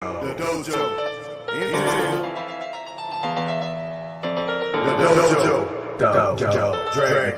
The DoJo. The DoJo. Drag.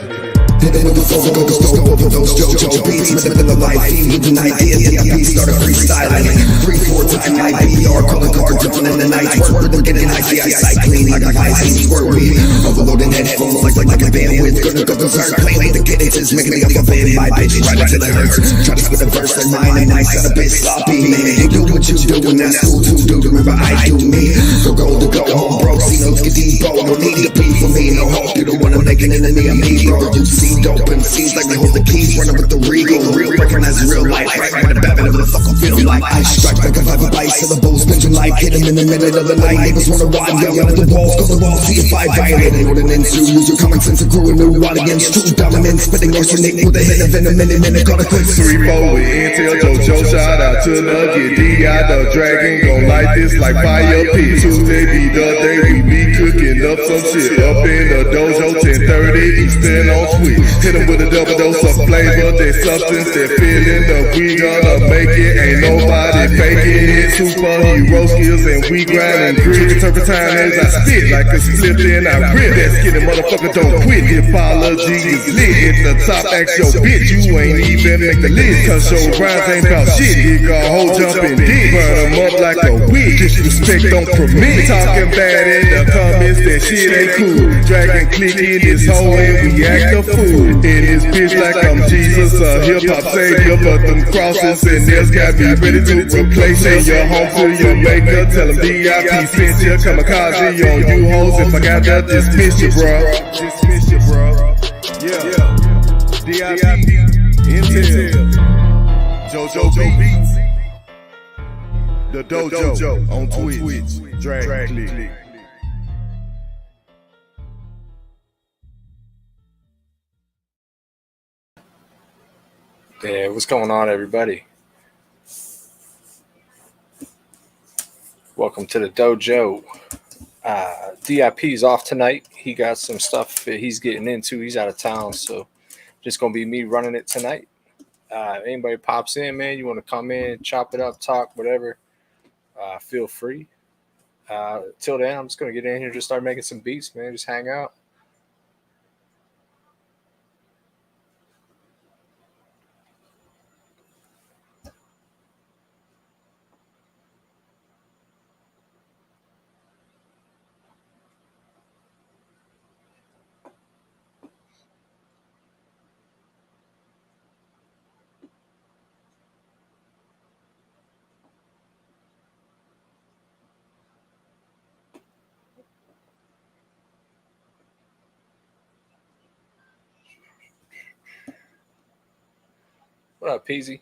Hitting with the phone, go stove over those DoJo beats. Living the life, with an idea, DIP started freestyling. 3-4 time IBR, calling cards, jumping in the night. Work with getting ICI cycling like a Pisces squirt weed. Overloading headphones like a bandwidth. Gonna go berserk, playing with the kids, making me up a band. My bitch, right until it hurts. Try to spit a verse like mine, and I sound a bit sloppy. You do what you do, and that's cool too, dude. Remember, I do me. Go home, broke. See notes get deep, bro. No need to be for me. No hope you don't wanna make an enemy of me, bro. You see dope and sees like they hold the keys, running with the regal. Real recognize real life, right? Right, the battle of the fuck I feel like. I strike like a vibe of ice to the bulls, pinching like hit him in the middle of the night. Neighbors wanna ride, yelling at the walls, go the wall, see if I violate it. What an ensue, use your common sense and grew a new rod against true dominant, spitting arsenic with a hit of venom in a minute, call it quits. 3-4 with Intel, JoJo, shout out to Nugget, D.I. the Dragon, gon' light this like fire pit. Tuesday be the day we be cooking up some shit, up in the dojo, 10:30 Eastern on Twitch. Hit 'em with a double dose of flavor, that substance, that feeling of we gonna make it, ain't nobody faking it. Superhero skills and we grind and grit. Turpentine as I spit like a slip and I rip. That skinny motherfucker don't quit. The apology is lit. Hit the top, ask your bitch, you ain't even make the list. Cause your rhymes ain't about shit. Dick a whole jumping dick. Burn 'em up like a wig. Disrespect don't permit. Talking bad in the comments, that shit ain't cool. Dragon click in this hole and we act a fool. In this bitch like I'm Jesus, a hip-hop savior. But them crosses and nails got me ready to replace it. Your home to your maker, tell them DIP sent you. Kamikaze on you hoes, if I got that, dismiss you, bro. Dismiss you, bro. Yeah. DIP, Intel, JoJo Beats, the DoJo on Twitch, drag click. Yeah, what's going on, everybody? Welcome to the DoJo. DIP's off tonight. He got some stuff that he's getting into. He's out of town, so just gonna be me running it tonight. Anybody pops in, man, you want to come in, chop it up, talk, whatever, feel free. Till then, I'm just gonna get in here, just start making some beats, man. Just hang out. What up, Peasy?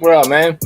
What up, man?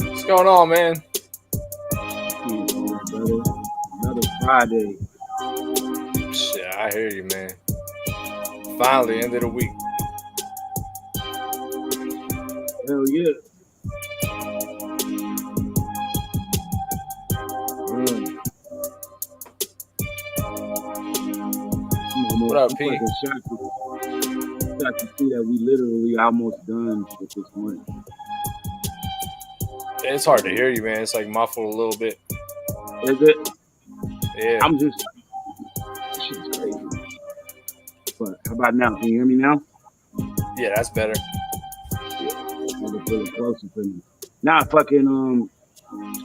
What's going on, man? Another Friday. Shit, I hear you, man. Finally, end of the week. Hell yeah. What up, Pete? Shocked to see that we literally almost done with this month. It's hard to hear you, man. It's like muffled a little bit. Is it? Yeah. I'm just. Shit's crazy. But how about now? Can you hear me now? Yeah, that's better. Yeah. I was really closer to me. Nah, fucking.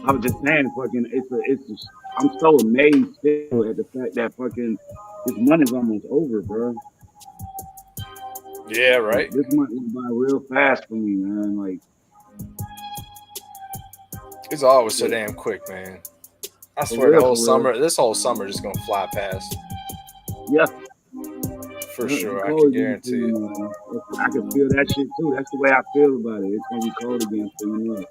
I was just saying, fucking. It's just. I'm so amazed still at the fact that fucking this month is almost over, bro. Yeah, right. This month went by real fast for me, man. Like. It's always so damn quick, man. I swear the whole summer, this whole summer just gonna fly past. Yeah. For sure, I can guarantee you. I can feel that shit too. That's the way I feel about it. It's gonna be cold again soon.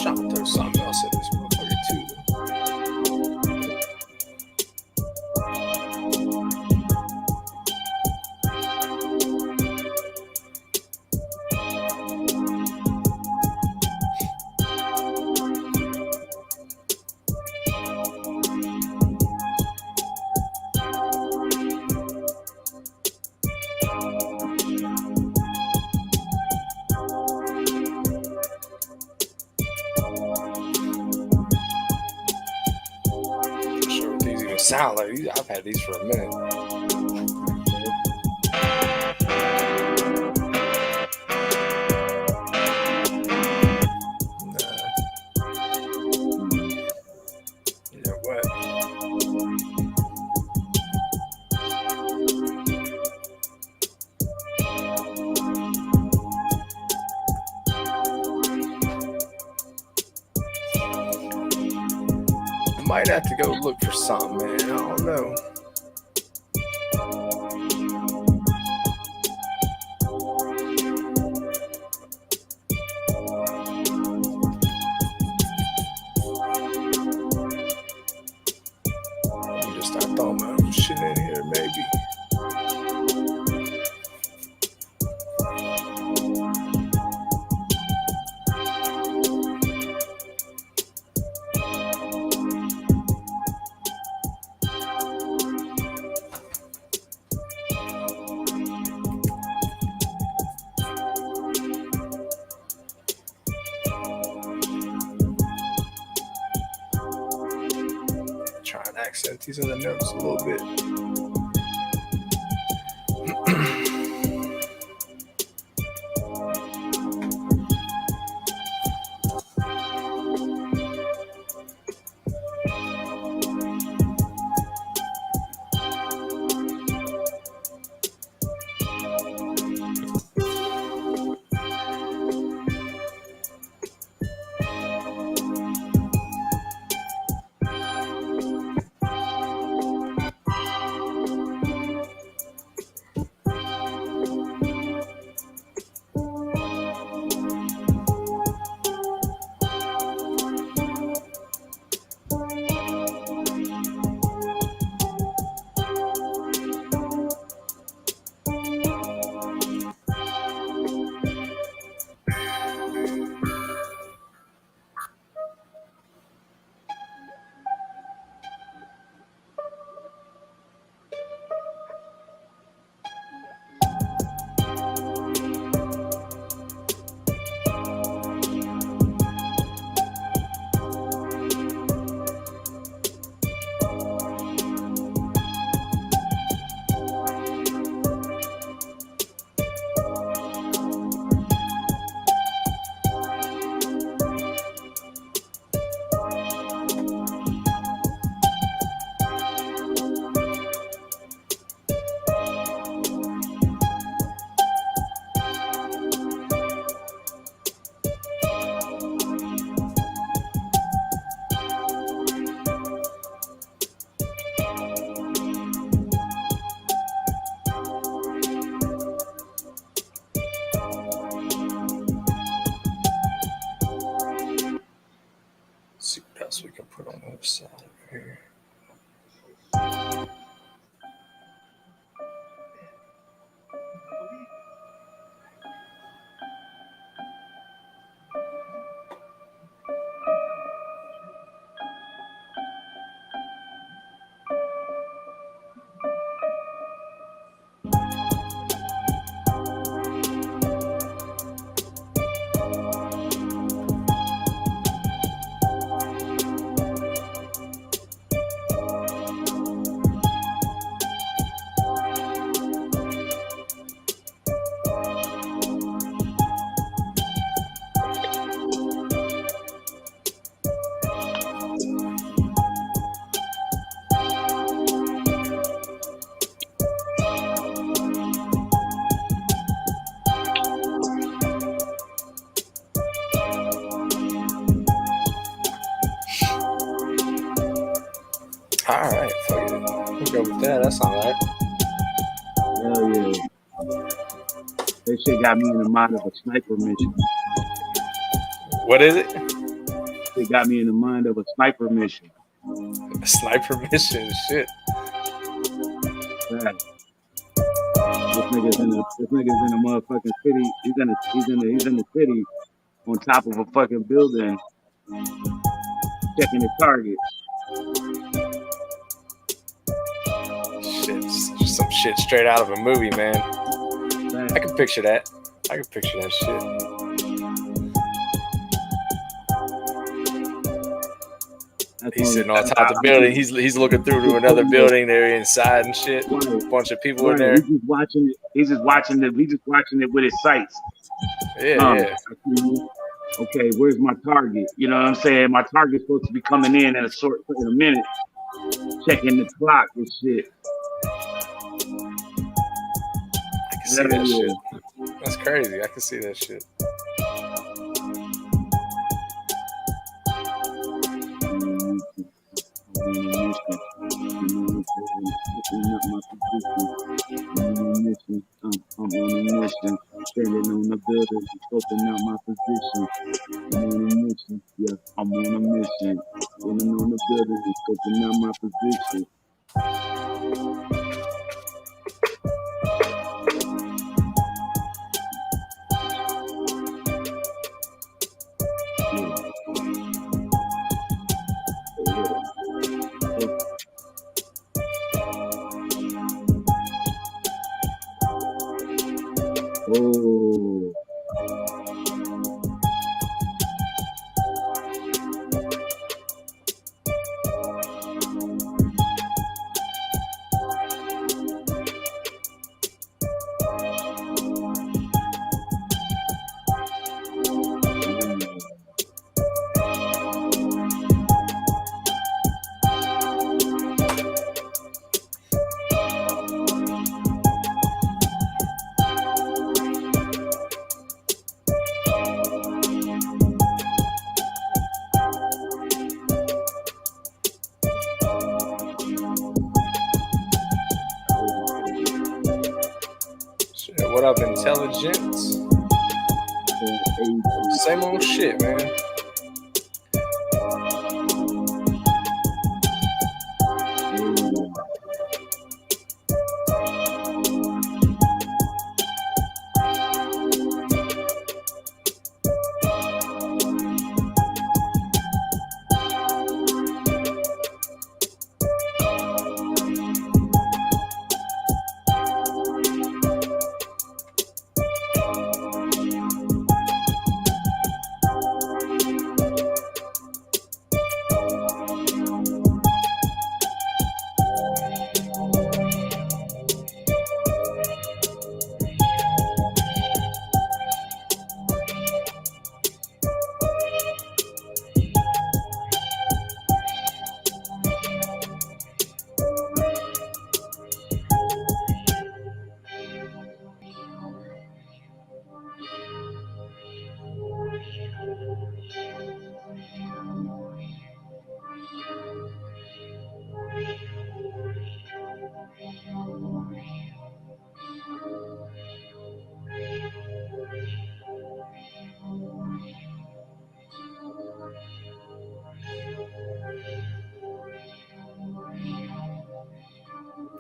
Trying to throw something else at this motherfucker too. Sound like these. I've had these for a minute. You know what? Might have to go look for something, man. I don't know. Let me just start throwing my own shit in here, maybe. accent these other notes a little bit. See what else we can put on the other side here. All right, fuck it. We'll go with that. That's all right. Hell yeah. That shit got me in the mind of a sniper mission. What is it? It got me in the mind of a sniper mission. A sniper mission. Shit. Right. This nigga's in a motherfucking city. He's in the city on top of a fucking building, checking his target. Shit, just some shit straight out of a movie, man. Right. I can picture that. I can picture that shit. He's sitting on top of the building. He's looking through to another building. They're inside and shit. A bunch of people in there. He's just watching it. He's just watching it with his sights. Yeah. Okay, where's my target? You know what I'm saying? My target's supposed to be coming in a minute. Checking the clock and shit. I can see that shit. That's crazy. I can see that shit. I'm on a mission, standing on the building, scoping out my position. I'm on a mission, yeah, I'm on a mission, standing on the building, scoping out my position. Oh. What up, intelligence? Same old shit, man.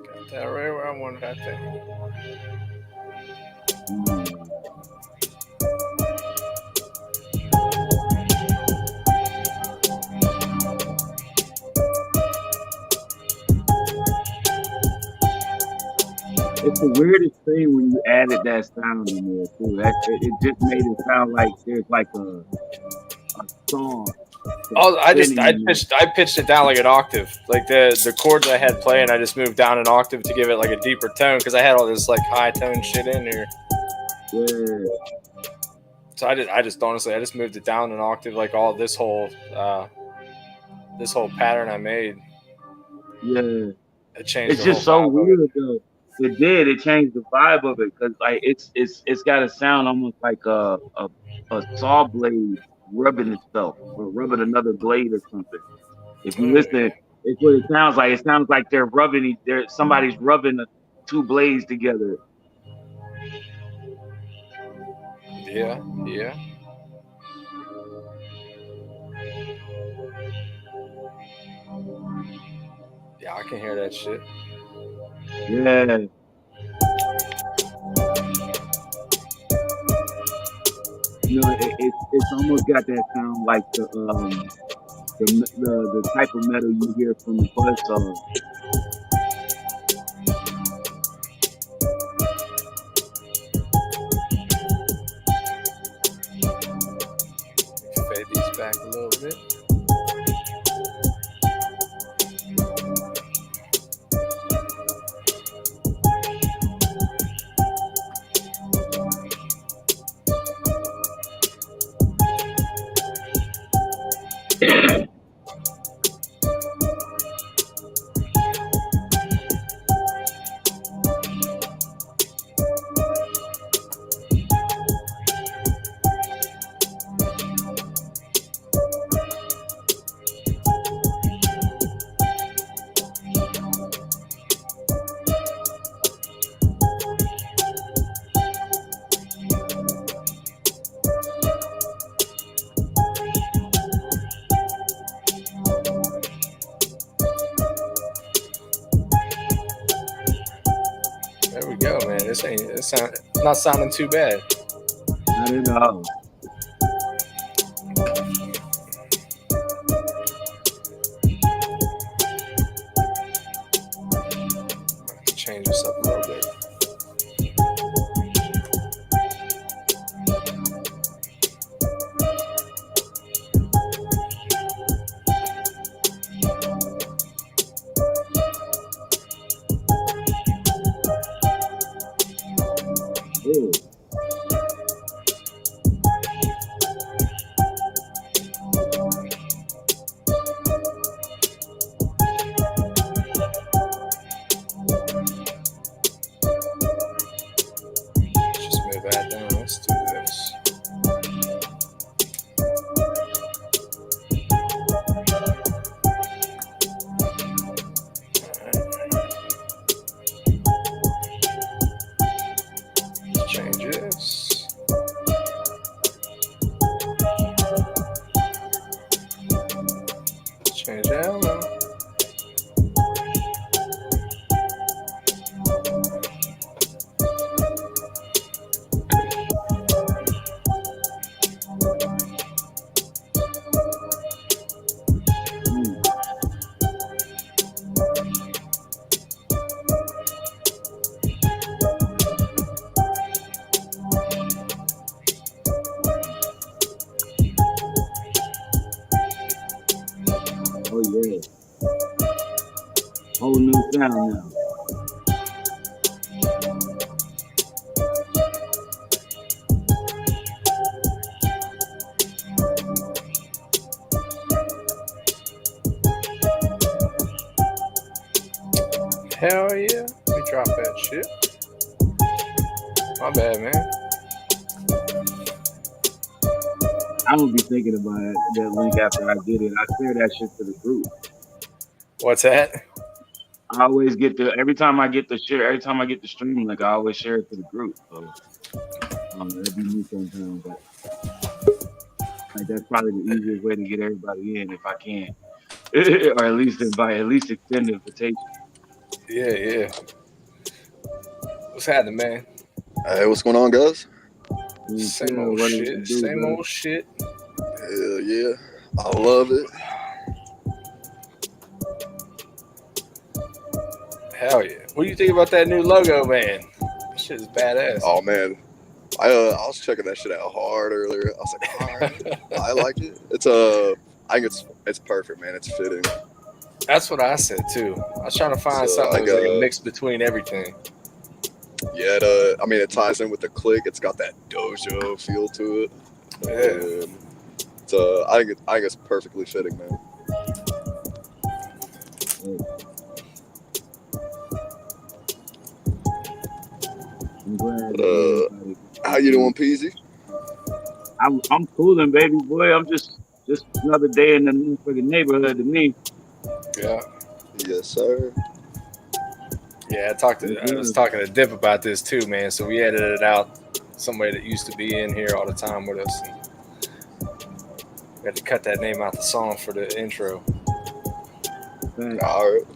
Got that right where I wanted that thing. It's the weirdest thing when you added that sound in there too. It just made it sound like there's like a song. Oh, I pitched it down like an octave. Like the chords I had playing, I just moved down an octave to give it like a deeper tone because I had all this like high tone shit in here. Yeah. So I just honestly I just moved it down an octave, like all this whole pattern I made. Yeah. It changed. It's just so weird though. It changed the vibe of it because like it's got a sound almost like a saw blade rubbing itself or rubbing another blade or something. If you listen, it's what it sounds like. It sounds like they're rubbing. Somebody's rubbing two blades together. Yeah. Yeah, I can hear that shit. Yeah. You know, it's almost got that sound like the type of metal you hear from the buzzsaw. Fade these back a little bit. There we go, man. It's not sounding too bad. I don't know. Change this up a little bit. Ew. Change this. Change that. Oh yeah. Whole new sound now. Hell yeah. Let me drop that shit. My bad, man. I'm gonna be thinking about that link after I get it. I share that shit to the group. What's that? I always get every time I get the stream link, I always share it to the group. So that'd be me sometimes, but like that's probably the easiest way to get everybody in if I can. Or at least extend the invitation. Yeah. What's happening, man? Hey, what's going on, guys? Same old shit. Same old shit. Hell yeah. I love it. Hell yeah. What do you think about that new logo, man? That shit is badass. Oh, man. I was checking that shit out hard earlier. I was like, all right, I like it. I think it's perfect, man. It's fitting. That's what I said, too. I was trying to find something that was like a mix between everything. Yeah, it ties in with the click. It's got that DoJo feel to it. Yeah. I think it's perfectly fitting, man. I'm glad. How you doing, Peasy? I'm cooling, baby boy. I'm just another day in the motherfucking neighborhood to me. Yeah. Yes, sir. Yeah, I was talking to Dip about this too, man. So we edited it out. Somebody that used to be in here all the time with us. And we had to cut that name out the song for the intro. All right.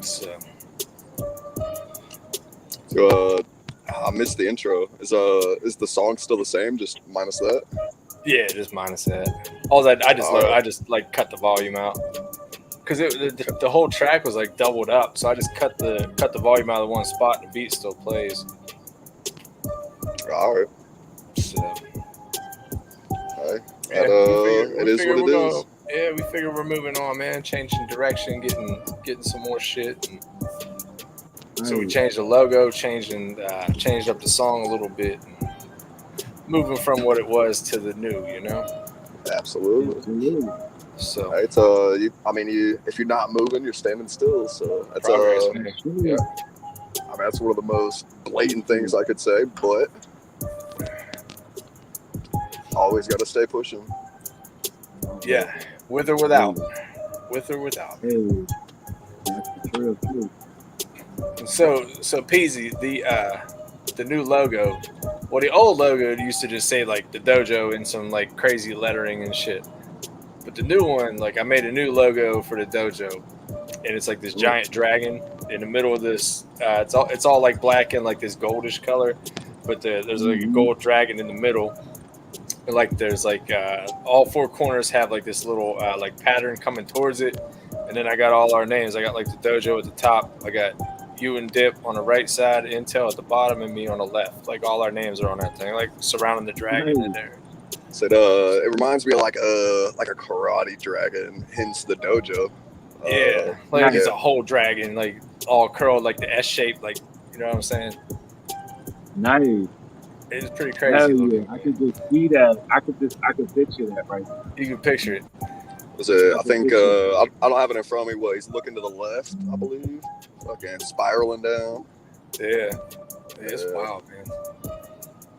So I missed the intro. Is the song still the same, just minus that? yeah, just minus that. All that I just like cut the volume out because the whole track was like doubled up. So I just cut the volume out of the one spot and the beat still plays. All right. So All right. yeah, It is what it is. Yeah, we figure we're moving on, man. Changing direction, getting some more shit. And so we changed the logo, changed up the song a little bit, moving from what it was to the new, you know. Absolutely. So it's if you're not moving, you're standing still. So that's progress, man. Yeah. I mean, that's one of the most blatant things I could say, but always got to stay pushing. Yeah, with or without. With or without. Hey, that's true. So Peasy, the new logo. Well, the old logo used to just say like the dojo in some like crazy lettering and shit. But the new one, like I made a new logo for the dojo, and it's like this giant dragon in the middle of this. It's all like black and like this goldish color, but there's like a gold dragon in the middle. And like there's like all four corners have like this little like pattern coming towards it, and then I got all our names. I got like the dojo at the top. I got you and Dip on the right side, Intel at the bottom, and me on the left. Like all our names are on that thing, like surrounding the dragon in there. So it reminds me of like a karate dragon, hence the dojo. Yeah, like it's a whole dragon, like all curled, like the S shape, like you know what I'm saying. Nice. It's pretty crazy. Yeah. I could just see that. I could picture that right now. You can picture it. I think I don't have it in front of me. What, he's looking to the left, I believe. Fucking spiraling down. Yeah, it's wild, man.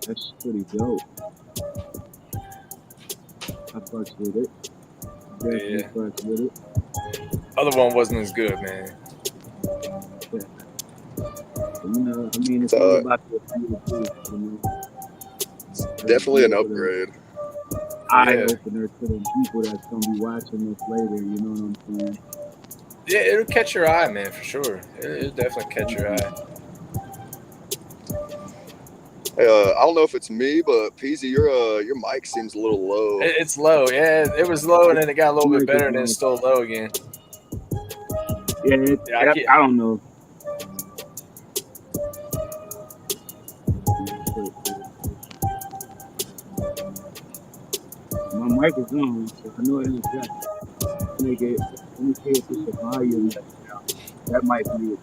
That's pretty dope. I fucks with it. Definitely fucks with it. Other one wasn't as good, man. You know, I mean, it's It's all about the appeal too. You know, definitely an be able to upgrade. eye Yeah. opener to the people that's gonna be watching this later. You know what I'm saying? Yeah, it'll catch your eye, man, for sure. It'll definitely catch your eye. Hey, I don't know if it's me, but Peasy, your mic seems a little low. It's low. Yeah, it was low, and then it got a little bit better, and then Microphone. it's still low again. Yeah, Yeah, I can't. I don't know. My mic is on, so I know it is that. Make it. Let me see if it's the volume that's down. That might be it.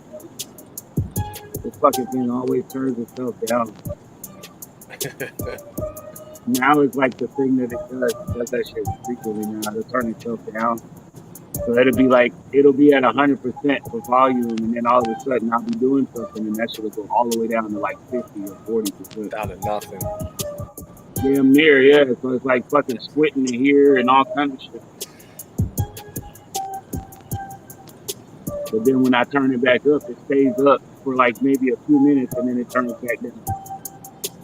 This fucking thing always turns itself down. Now it's like the thing that it does. It does that shit frequently now. It'll turn itself down. So it'll be at 100% for volume, and then all of a sudden I'll be doing something, and that shit will go all the way down to like 50 or 40%. Down to nothing. Damn near, yeah. So it's like fucking squinting in here and all kind of shit. But then when I turn it back up, it stays up for like maybe a few minutes, and then it turns back down.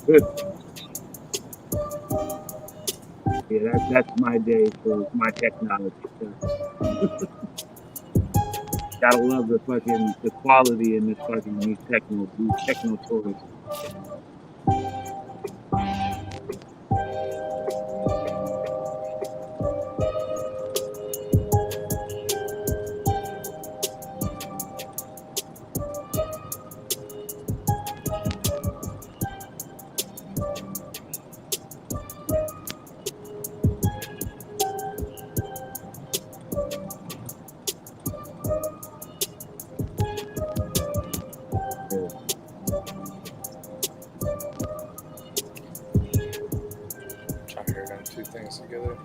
Good. Yeah, that's my day for my technology. Gotta love the quality in these techno toys. Trying to hear them two things together.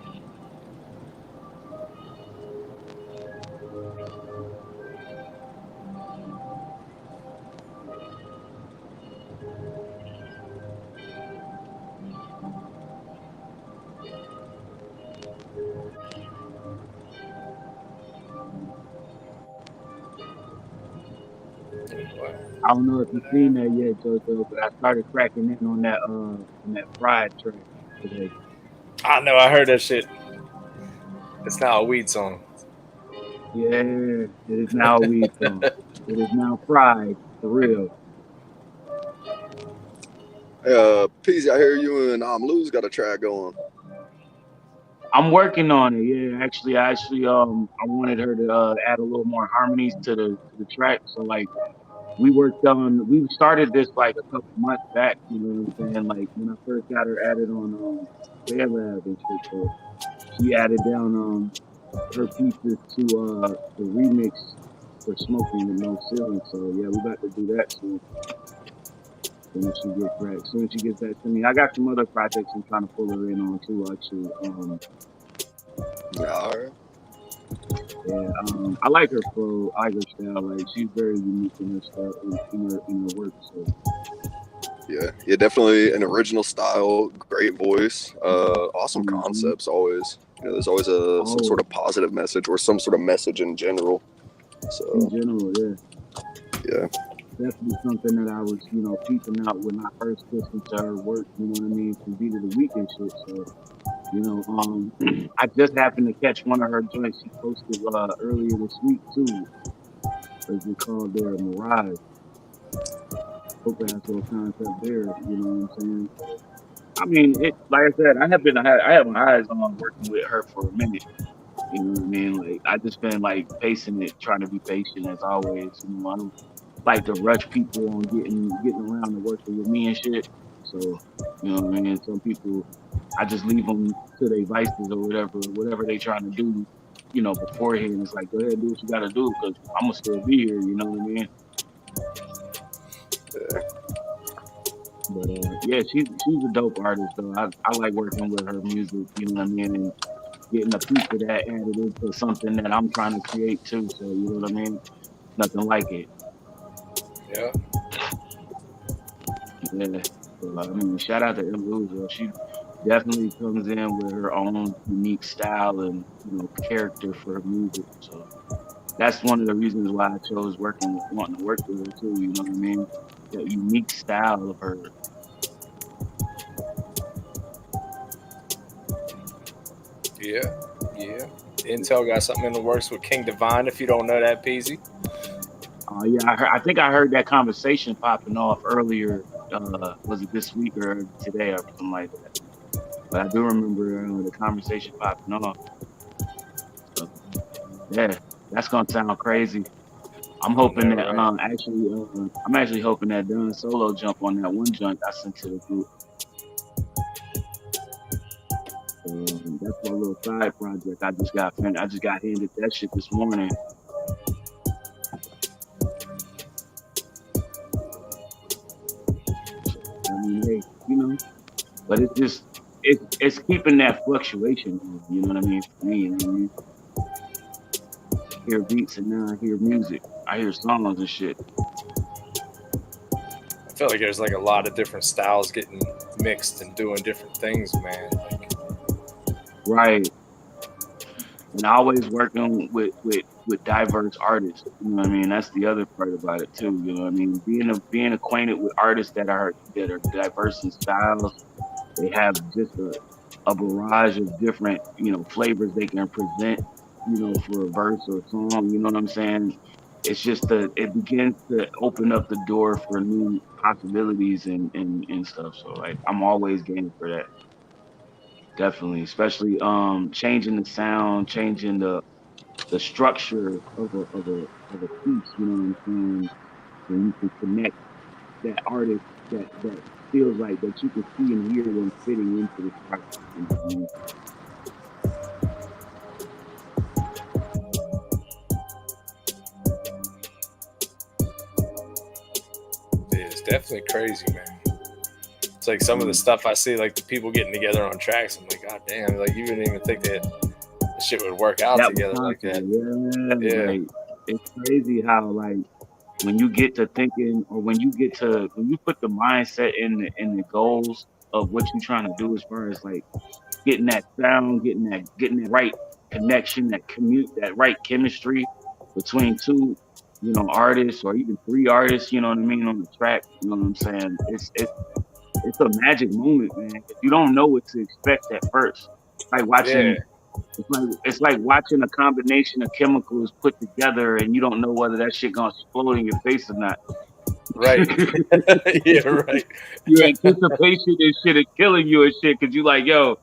I don't know if you've seen that yet, JoJo, but I started cracking in on that fried track today. I know. I heard that shit. It's now a weed song. Yeah, it is now a weed song. It is now fried for real. Hey, Peasy, I hear you and Lou's got a track going. I'm working on it. Yeah, I wanted her to add a little more harmonies to the track. So like we started this like a couple months back. You know what I'm saying? Like when I first got her added on Bad Lab and shit. So she added down her pieces to the remix for Smoking with No Ceiling. So yeah, we about to do that soon. When she gets back, soon she gets back to me. I got some other projects I'm trying to pull her in on too, actually. Yeah, all right. Yeah, I like her flow, I like her style. Like she's very unique in her style, in her work. So Yeah, definitely an original style, great voice, awesome concepts. Always, there's always some sort of positive message or some sort of message in general. So in general, yeah, definitely something that I was, peeping out when I first listened to her work. You know what I mean? From Beat of the Week and shit. So. I just happened to catch one of her joints she posted earlier this week too. As we called there Mirage. Hope it has a little concept there, you know what I'm saying? I mean, like I said, I have my eyes on working with her for a minute. You know what I mean? Like I just been like pacing it, trying to be patient as always. I don't like to rush people on getting around to working with me and shit. So, you know what I mean? Some people, I just leave them to their vices or whatever they trying to do, beforehand. It's like, go ahead and do what you got to do because I'm going to still be here, you know what I mean? yeah. But yeah, she's a dope artist though. I like working with her music, you know what I mean? And getting a piece of that added into something that I'm trying to create too. So, you know what I mean? Nothing like it. Yeah. Yeah. So, I mean, shout out to Illusion. She definitely comes in with her own unique style and character for her music. So that's one of the reasons why I chose wanting to work with her too. You know what I mean? That unique style of her. Yeah, yeah. Intel got something in the works with King Divine. If you don't know that, Peasy. Yeah, I think I heard that conversation popping off earlier. Was it this week or today or something like that? But I do remember the conversation popping off. So, yeah, that's gonna sound crazy. I'm I hoping know, that right? I'm actually hoping that Dunn Solo jump on that one joint I sent to the group. That's my little side project. I just got handed that shit this morning. So, I mean, hey, but it's keeping that fluctuation going, you know what I mean? For me, you know what I mean? I hear beats and now I hear music. I hear songs and shit. I feel like there's like a lot of different styles getting mixed and doing different things, man. Like, Right. And always working with diverse artists. You know what I mean? That's the other part about it too. You know what I mean? Being acquainted with artists that are diverse in styles. They have just a barrage of different, flavors they can present, for a verse or a song. You know what I'm saying? It's just it begins to open up the door for new possibilities and stuff. So like I'm always game for that. Definitely. Especially changing the sound, changing the structure of a piece, you know what I'm saying? When you can connect that artist that feels like that you can see and hear them fitting into the structure. You know what I mean? it's definitely crazy, man. It's like some of the stuff I see, like the people getting together on tracks. I'm like, God damn! Like you didn't even think that the shit would work out That was together like possible, that. yeah. Yeah, Like it's crazy how like when you get to thinking or when you put the mindset in the goals of what you're trying to do as far as like getting that sound, getting that right connection, that right chemistry between two, artists or even three artists, you know what I mean, on the track, you know what I'm saying? It's a magic moment, man. 'Cause you don't know what to expect at first. Like yeah, watching it's like watching a combination of chemicals put together and you don't know whether that shit gonna explode in your face or not. right. Yeah, right. Your anticipation and shit is killing you and shit because you like, yo,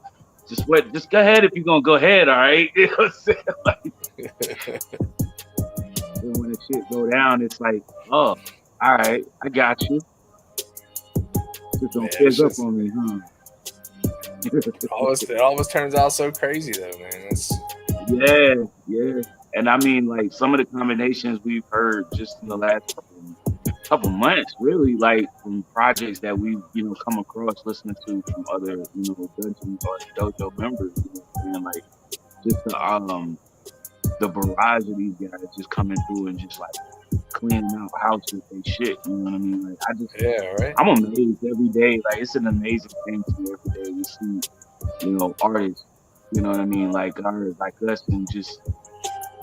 just go ahead if you're gonna go ahead, all right? You know what I'm saying? And when the shit go down, it's like, oh, all right, I got you. Just Man, don't fizz it's up just on me, huh? it always turns out so crazy though, man. It's Yeah, yeah. And I mean, like some of the combinations we've heard just in the last couple months, really, like from projects that we've, come across listening to from other, Dungeon or Dojo members, and like just the barrage of these guys just coming through and just like cleaning out houses and shit. You know what I mean? Like yeah, right. I'm amazed every day. Like it's an amazing thing to me every day. We see, artists, you know what I mean? Like artists like us and just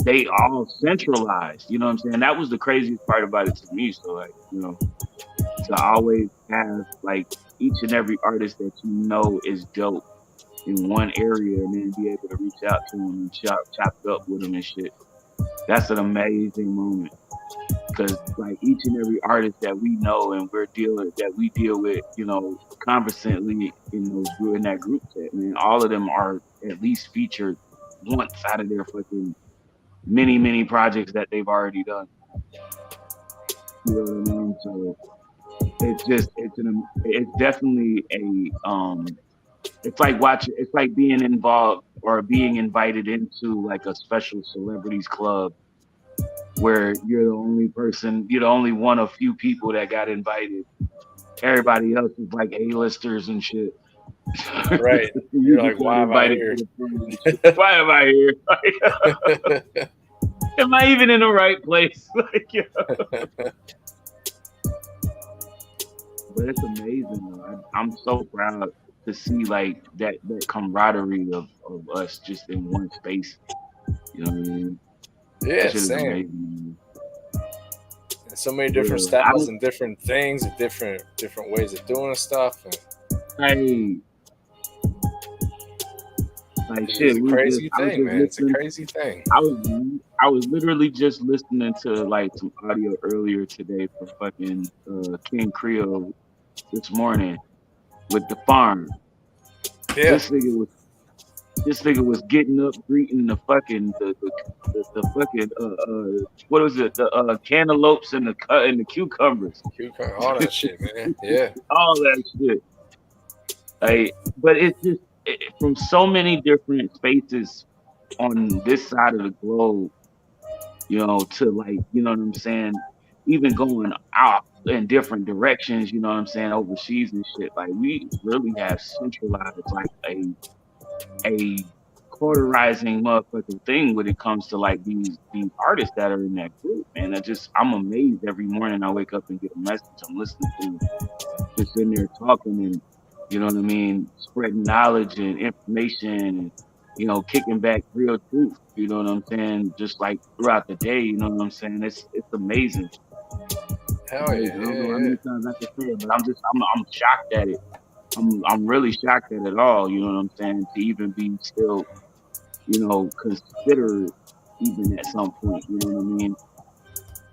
they all centralized. You know what I'm saying? That was the craziest part about it to me. So like, to always have like each and every artist that you know is dope in one area and then be able to reach out to them and chop it up with them and shit. That's an amazing moment because like each and every artist that we know and we deal with, conversantly in that group chat, man, all of them are at least featured once out of their fucking many projects that they've already done. You know what I mean? So it's definitely it's like being involved or being invited into like a special celebrities club where you're the only one of few people that got invited. Everybody else is like A-listers and shit. Right. You You're just like, got why am I invited to here? the party and shit. Why am I here? Am I even in the right place? But it's amazing. Though. I'm so proud to see like that camaraderie of us just in one space. You know what I mean? Yeah, That shit is same. amazing. And so many different Yeah. styles and different things and different ways of doing stuff. And Hey, like it's shit, a we just crazy I was thing, just man. It's a listening. crazy thing. I was literally just listening to like some audio earlier today for fucking King Creole this morning with the farm. Yeah. This nigga was getting up, greeting the fucking the fucking what was it, the cantaloupes and the cucumbers, All that shit, man. Yeah. all that shit. Like, but it's just from so many different spaces on this side of the globe, to like, you know what I'm saying, even going out in different directions, you know what I'm saying, overseas and shit. Like we really have centralized like a cauterizing motherfucking thing when it comes to like these artists that are in that group, man. I'm amazed every morning I wake up and get a message. I'm listening to them, just in there talking and you know what I mean, spreading knowledge and information and kicking back real truth. You know what I'm saying? Just like throughout the day, you know what I'm saying? It's amazing. Hell Amazing. yeah. I don't know Yeah. how Yeah. many times I can say it, but I'm shocked at it. I'm really shocked at it all. You know what I'm saying? To even be still considered even at some point, you know what I mean,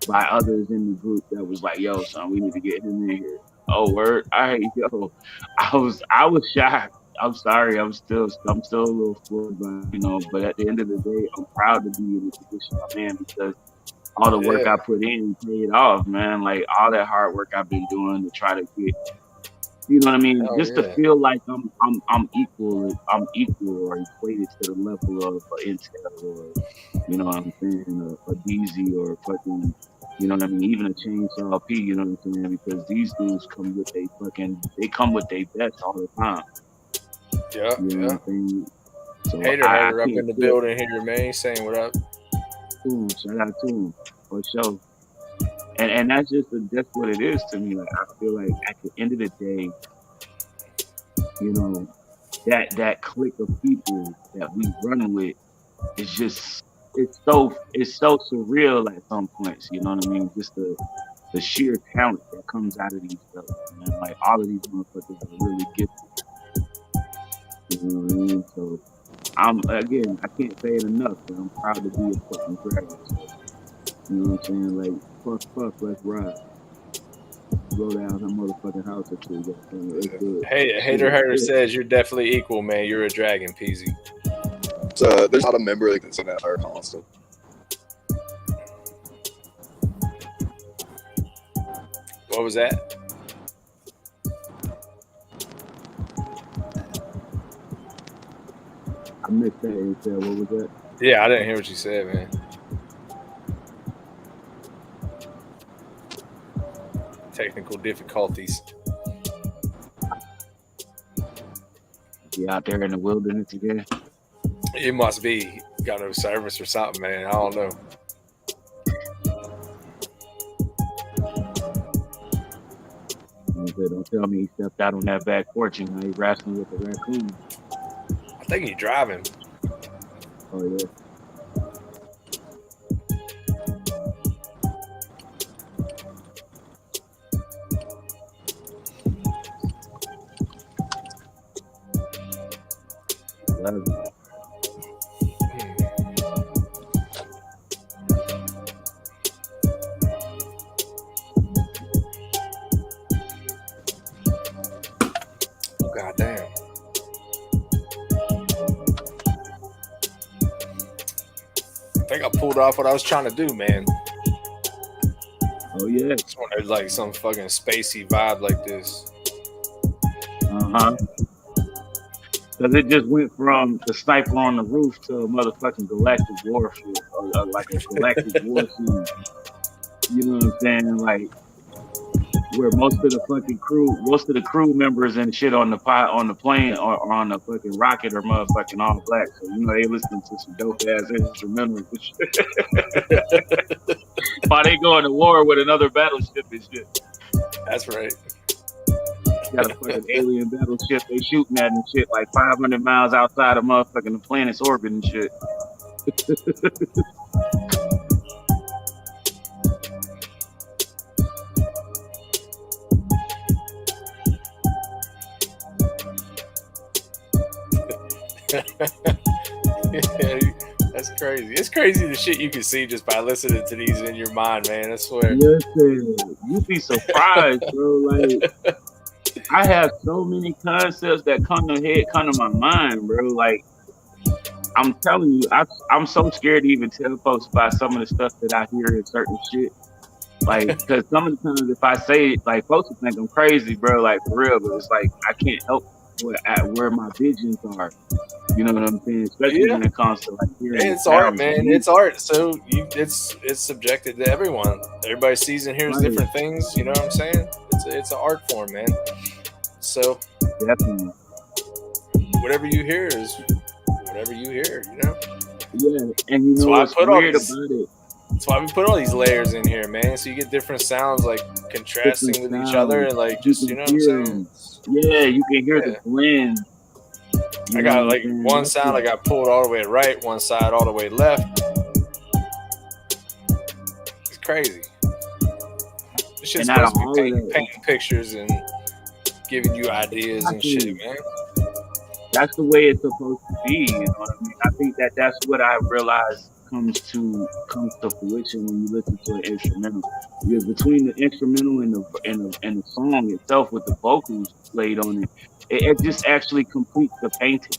by others in the group that was like, yo, son, we need to get him in here. Oh, word. All right, yo. I was shocked. I'm sorry. I'm still a little floored by but at the end of the day, I'm proud to be in the position I'm in because all the work Yeah. I put in paid off, man. Like all that hard work I've been doing to try to get what I mean? Hell Just to yeah. feel like I'm equal or equated to the level of Intel or what I'm saying, a DZ or fucking what I mean, even a Chainsaw P, you know what I'm saying? Because these dudes they come with their best all the time. Yeah. You know what Yeah. I'm saying? So I Hater up can't in the feel building here, man. Saying what up? to him. Shout out to him for sure. And that's what it is to me. Like I feel like at the end of the day, you know, that clique of people that we run with is just it's so surreal at some points, you know what I mean? Just the sheer talent that comes out of these fellas, man. Like all of these motherfuckers are really gifted. You know what I mean? So I can't say it enough, but I'm proud to be a fucking dragon. So, you know what I'm saying? Like, fuck, let's ride. Blow down her motherfucking house or two. Let's do it. Hey, Shit. hater says you're definitely equal, man. You're a dragon, Peasy. So there's not a member like that's in that are constant. What was that? I missed that intel. What was that? Yeah, I didn't hear what you said, man. Technical difficulties. You out there in the wilderness again? It must be got no service or something, man. I don't know. Don't tell me he stepped out on that back porch and he wrestling with the raccoon. I think he's driving. Oh yeah. Love it. Oh, God damn. I think I pulled off what I was trying to do, man. Oh yeah. Just wanted like some fucking spacey vibe like this. Because it just went from the sniper on the roof to a motherfucking galactic warfare, or like a galactic war scene. You know what I'm saying? Like where most of the crew members and shit on the plane or on the fucking rocket are motherfucking all black. So they listening to some dope ass instrumentals and shit. While they going to war with another battleship and shit. That's right. Got a fucking alien battleship they shooting at and shit like 500 miles outside of motherfucking the planet's orbit and shit. Yeah, that's crazy. It's crazy the shit you can see just by listening to these in your mind, man. I swear. Listen, you'd be surprised, bro. Like, I have so many concepts that come to my mind, bro. Like, I'm telling you, I'm so scared to even tell folks about some of the stuff that I hear in certain shit. Like, because some of the times if I say it, like, folks will think I'm crazy, bro. Like, for real, but it's like I can't help where my visions are. You know what I'm saying? Especially when it comes to like hearing It's the art, sounds. man. It's art. So it's subjected to everyone. Everybody sees and hears Right. different things. You know what I'm saying? It's an art form, man. So Definitely. whatever you hear is whatever you hear. You know. Yeah, and you That's know why I what's put all weird these- about it? That's why we put all these layers in here, man. So you get different sounds like contrasting Different with each other sounds. and like You just can you know what I'm hear saying? 'em. Yeah, you can hear the Yeah. blend. You I know got what like I'm saying? one That's sound I what- got pulled all the way right, one side all the way left. It's crazy. This shit's And out of supposed to all be of painting, that- painting pictures and giving you ideas and shit, man. That's the way it's supposed to be. You know what I mean? I think that's what I realize comes to fruition when you listen to an instrumental. Because between the instrumental and the song itself with the vocals played on it, it just actually completes the painting.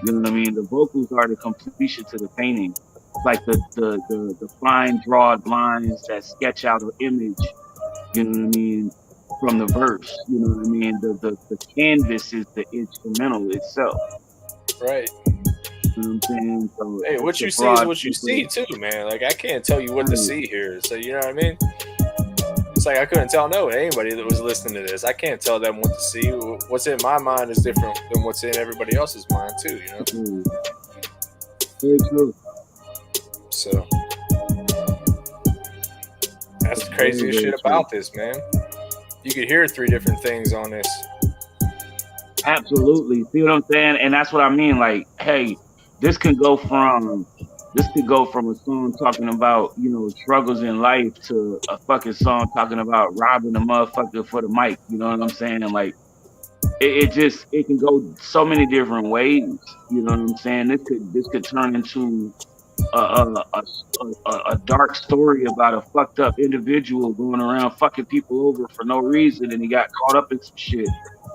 You know what I mean? The vocals are the completion to the painting. Like the fine drawed lines that sketch out an image, you know what I mean, from the verse. You know what I mean? The canvas is the instrumental itself. Right. You know what I'm saying? So Hey, what it's a you see is broad what you see scope. too, man. Like I can't tell you what to Right. see here. So you know what I mean? It's like I couldn't tell anybody that was listening to this. I can't tell them what to see. What's in my mind is different than what's in everybody else's mind too, you know? Very true. So that's the craziest very shit about this, man. You could hear 3 different things on this. Absolutely. See what I'm saying? And that's what I mean. Like, hey, this could go from a song talking about, you know, struggles in life to a fucking song talking about robbing a motherfucker for the mic. You know what I'm saying? Like it can go so many different ways. You know what I'm saying? This could turn into a dark story about a fucked up individual going around fucking people over for no reason, and he got caught up in some shit,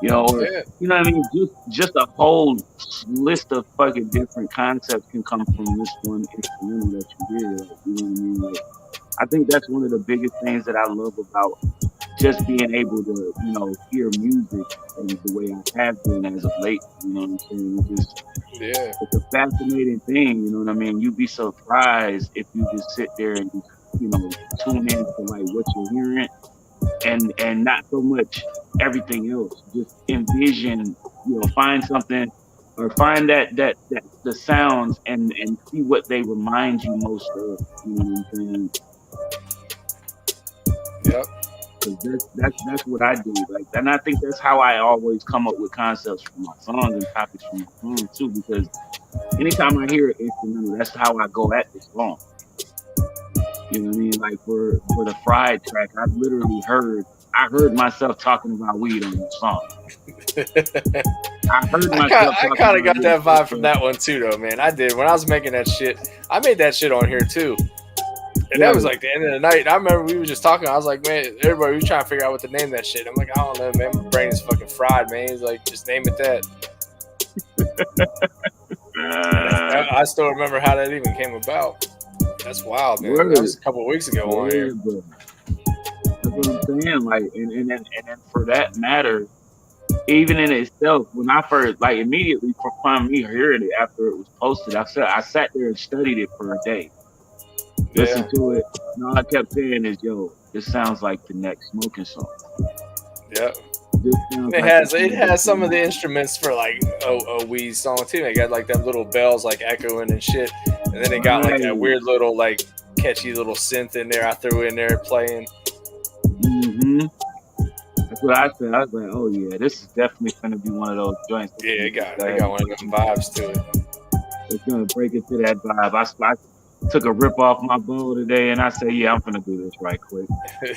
you know, or Yeah. you know what I mean? Just a whole list of fucking different concepts can come from this one instrumental that you hear. Like, you know what I mean? Like, I think that's one of the biggest things that I love about just being able to, you know, hear music and the way I have been as of late. You know what I'm saying? Yeah. It's a fascinating thing, you know what I mean? You'd be surprised if you just sit there and just, you know, tune in to like what you're hearing and not so much everything else. Just envision, you know, find something or find that the sounds and see what they remind you most of. You know what I'm saying? Yep. 'Cause that's what I do. Like, and I think that's how I always come up with concepts for my songs and topics for my songs too. Because anytime I hear an instrumental, that's how I go at the song. You know what I mean? Like for the fried track, I heard myself talking about weed on the song. I heard myself. I kind of got that vibe from that one too, though, man. I did when I was making that shit. I made that shit on here too, and that was like the end of the night. I remember we were just talking. I was like, man, everybody was trying to figure out what to name that shit. I'm like, I don't know, man. My brain is fucking fried, man. He's like, just name it that. I still remember how that even came about. That's wild, man. That was a couple of weeks ago on here. Bro. That's what I'm saying. Like, and then for that matter, even in itself, when I first, like, immediately upon me hearing it after it was posted, I sat there and studied it for a day. Listened to it, and all I kept saying is, "Yo, this sounds like the next Smoking song." Yep. It has some of the instruments for like a weed song too. They got like them little bells like echoing and shit, and then they got like that weird little like catchy little synth in there. I threw in there playing. Mm-hmm. That's what I said. I was like, "Oh yeah, this is definitely gonna be one of those joints." Yeah, it got one of them vibes to it. It's gonna break into that vibe. I took a rip off my bowl today, and I said, "Yeah, I'm gonna do this right quick."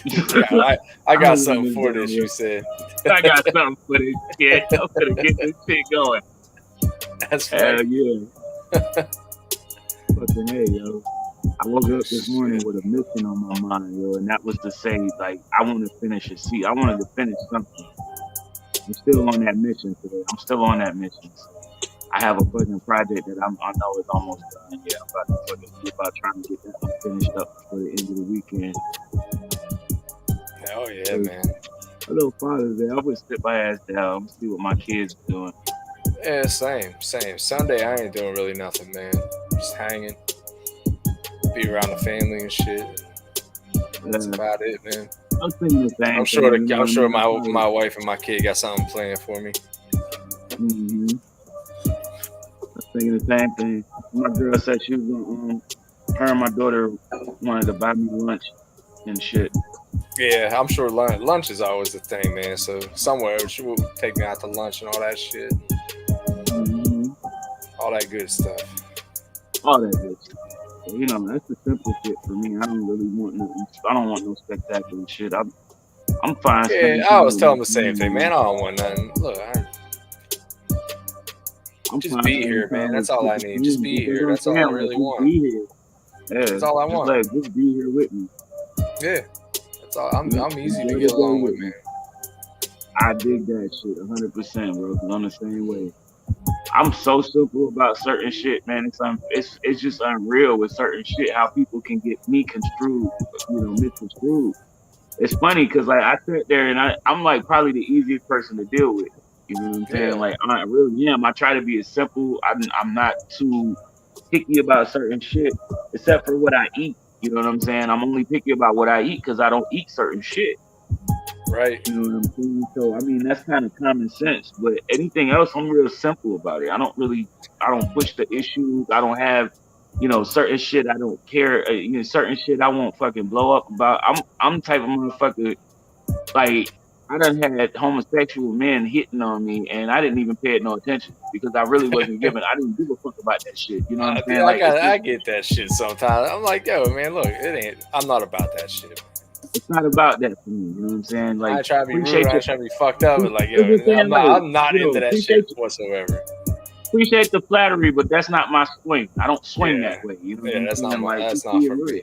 Yeah, I got something for this. You said I got something for this shit. I'm gonna get this shit going. That's Hell right. yeah. Fucking hey, yo. I woke up this morning with a mission on my mind, yo, and that was to say, like, I want to finish a seat. I wanted to finish something. I'm still on that mission today. I'm still on that mission. So I have a fucking project that I know is almost done. Yeah, I'm about to fucking see about trying to get that one finished up before the end of the weekend. Oh yeah, So, man. a little Father's Day, I would sit my ass down, see what my kids are doing. Yeah, same. Sunday, I ain't doing really nothing, man. Just hanging, be around the family and shit. That's about it, man. I'm thinking the same I'm sure. thing, you know I'm sure what I mean? my wife and my kid got something planned for me. Mm-hmm. I'm thinking the same thing. My girl said she was gonna, her and my daughter wanted to buy me lunch and shit. Yeah, I'm sure lunch is always the thing, man. So somewhere she will take me out to lunch and all that shit, Mm-hmm. all that good stuff. All that good stuff. So, you know, that's the simple shit for me. I don't really want no, I don't want no spectacular shit. I'm fine Yeah, spending I time always with tell my them the same thing, family. man. I don't want nothing. Look, I'm just fine be spending here, man. time That's with all I the need. Just family. be That's here. what I'm That's all I saying. Like, really just want. be here. Yeah, That's all I just want. like just be here with me. Yeah, that's all. I'm easy to Enjoy get the day along with, with me. man. I dig that shit 100%, bro. 'Cause I'm the same way. I'm so simple about certain shit, man. It's just unreal with certain shit how people can get me construed, misconstrued. It's funny because like I sit there and I'm like probably the easiest person to deal with. You know what I'm saying? Yeah, Like I really am. I try to be as simple. I'm not too picky about certain shit, except for what I eat. You know what I'm saying? I'm only picky about what I eat because I don't eat certain shit. right. You know what I'm saying? So I mean that's kind of common sense. But anything else, I'm real simple about it. I don't push the issues. I don't have, certain shit I don't care. Certain shit I won't fucking blow up about. I'm the type of motherfucker like I done had homosexual men hitting on me, and I didn't even pay it no attention because I really wasn't giving. I didn't give a fuck about that shit. You know what I'm saying? Like I get that shit sometimes. I'm like, yo, man, look, it ain't. I'm not about that shit. it's not about that for me. You know what I'm saying? I Like ain't trying to be rude. appreciate I the. ain't trying to be fucked up. But like, yo, I'm just saying, like I'm not into that shit appreciate whatsoever. appreciate the flattery, but that's not my swing. I don't swing Yeah, that way. You know what yeah, I'm saying? Like that's just not be for real. me.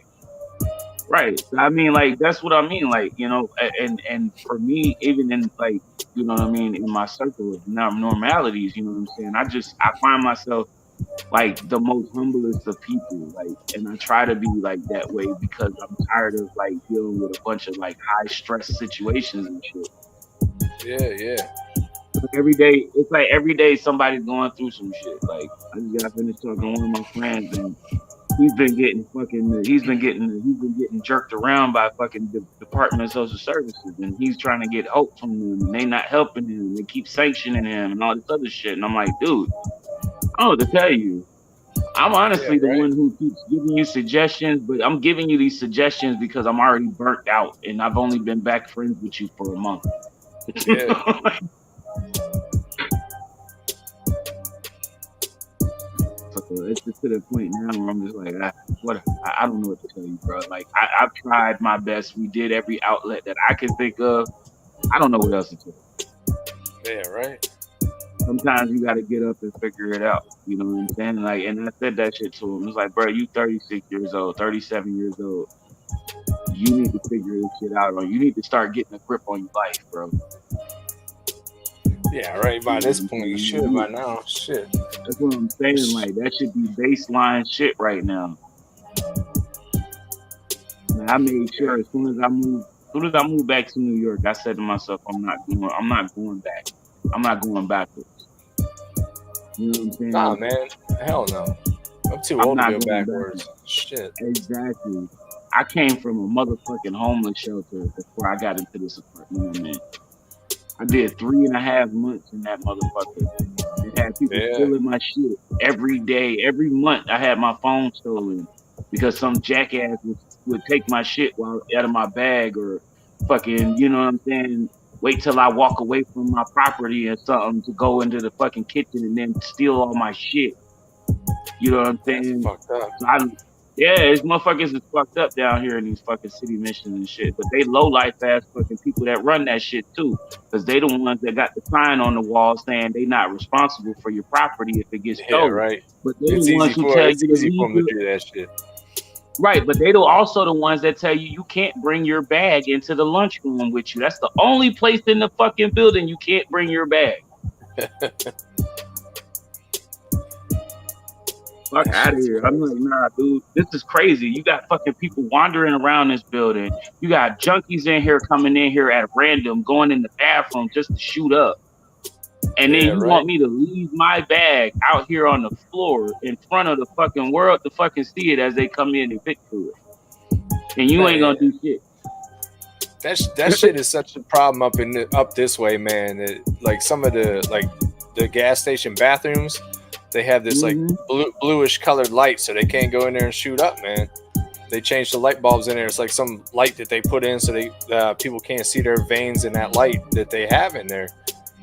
Right. I mean, like that's what I mean. Like and for me, even in like what I mean, in my circle of normalities, you know what I'm saying. I find myself like the most humblest of people, like, and I try to be like that way because I'm tired of like dealing with a bunch of like high stress situations and shit. Yeah. Like every day, it's like every day somebody's going through some shit. Like I just got finished talking to one of my friends and he's been getting jerked around by fucking Department of Social Services, and he's trying to get help from them, and they not helping him. They keep sanctioning him and all this other shit. And I'm like, dude, I don't know what to tell you. I'm Yeah, honestly the right. one who keeps giving you suggestions, but I'm giving you these suggestions because I'm already burnt out, and I've only been back friends with you for a month. Yeah, So it's just to the point now where I'm just like, I don't know what to tell you, bro. Like I've tried my best. We did every outlet that I can think of. I don't know what else to tell you. yeah, right. Sometimes you got to get up and figure it out. You know what I'm saying? Like, and I said that shit to him. It's like, bro, you 36 years old, 37 years old. You need to figure this shit out, or you need to start getting a grip on your life, bro. Yeah, right. You By know this what I'm point, you saying? should by now. Shit. That's what I'm saying. Like that should be baseline shit right now. And I made sure Yeah. as soon as I moved back to New York, I said to myself, I'm not going back. I'm not going backwards. You know what I'm Nah, saying? man. Hell no. I'm too I'm old to not go going backwards. backwards. Shit. Exactly. I came from a motherfucking homeless shelter before I got into this apartment I'm in. I did 3.5 months in that motherfucker. It had people Yeah. stealing my shit every day, every month. I had my phone stolen because some jackass would take my shit while out of my bag or fucking, you know what I'm saying? Wait till I walk away from my property or something to go into the fucking kitchen and then steal all my shit. You know what I'm That's saying? fucked up. So I Yeah, it's motherfuckers is fucked up down here in these fucking city missions and shit. But they low life ass fucking people that run that shit too. Because they the ones that got the sign on the wall saying they not responsible for your property if it gets Yeah, stolen. right. But they the ones who tell It's you to easy for leave them your to do that shit. right, but they also the ones that tell you you can't bring your bag into the lunchroom with you. That's the only place in the fucking building you can't bring your bag. Fuck That out of shit's here. I'm like, crazy. nah, dude, this is crazy. You got fucking people wandering around this building. You got junkies in here coming in here at random, going in the bathroom just to shoot up. And then Yeah, you right. want me to leave my bag out here on the floor in front of the fucking world to fucking see it as they come in and pick through it. And you ain't Man, gonna do shit. that shit is such a problem up this way, man. Like some of the gas station bathrooms, they have this like Mm-hmm. bluish colored light, so they can't go in there and shoot up, man. They changed the light bulbs in there. It's like some light that they put in so they people can't see their veins in that light that they have in there,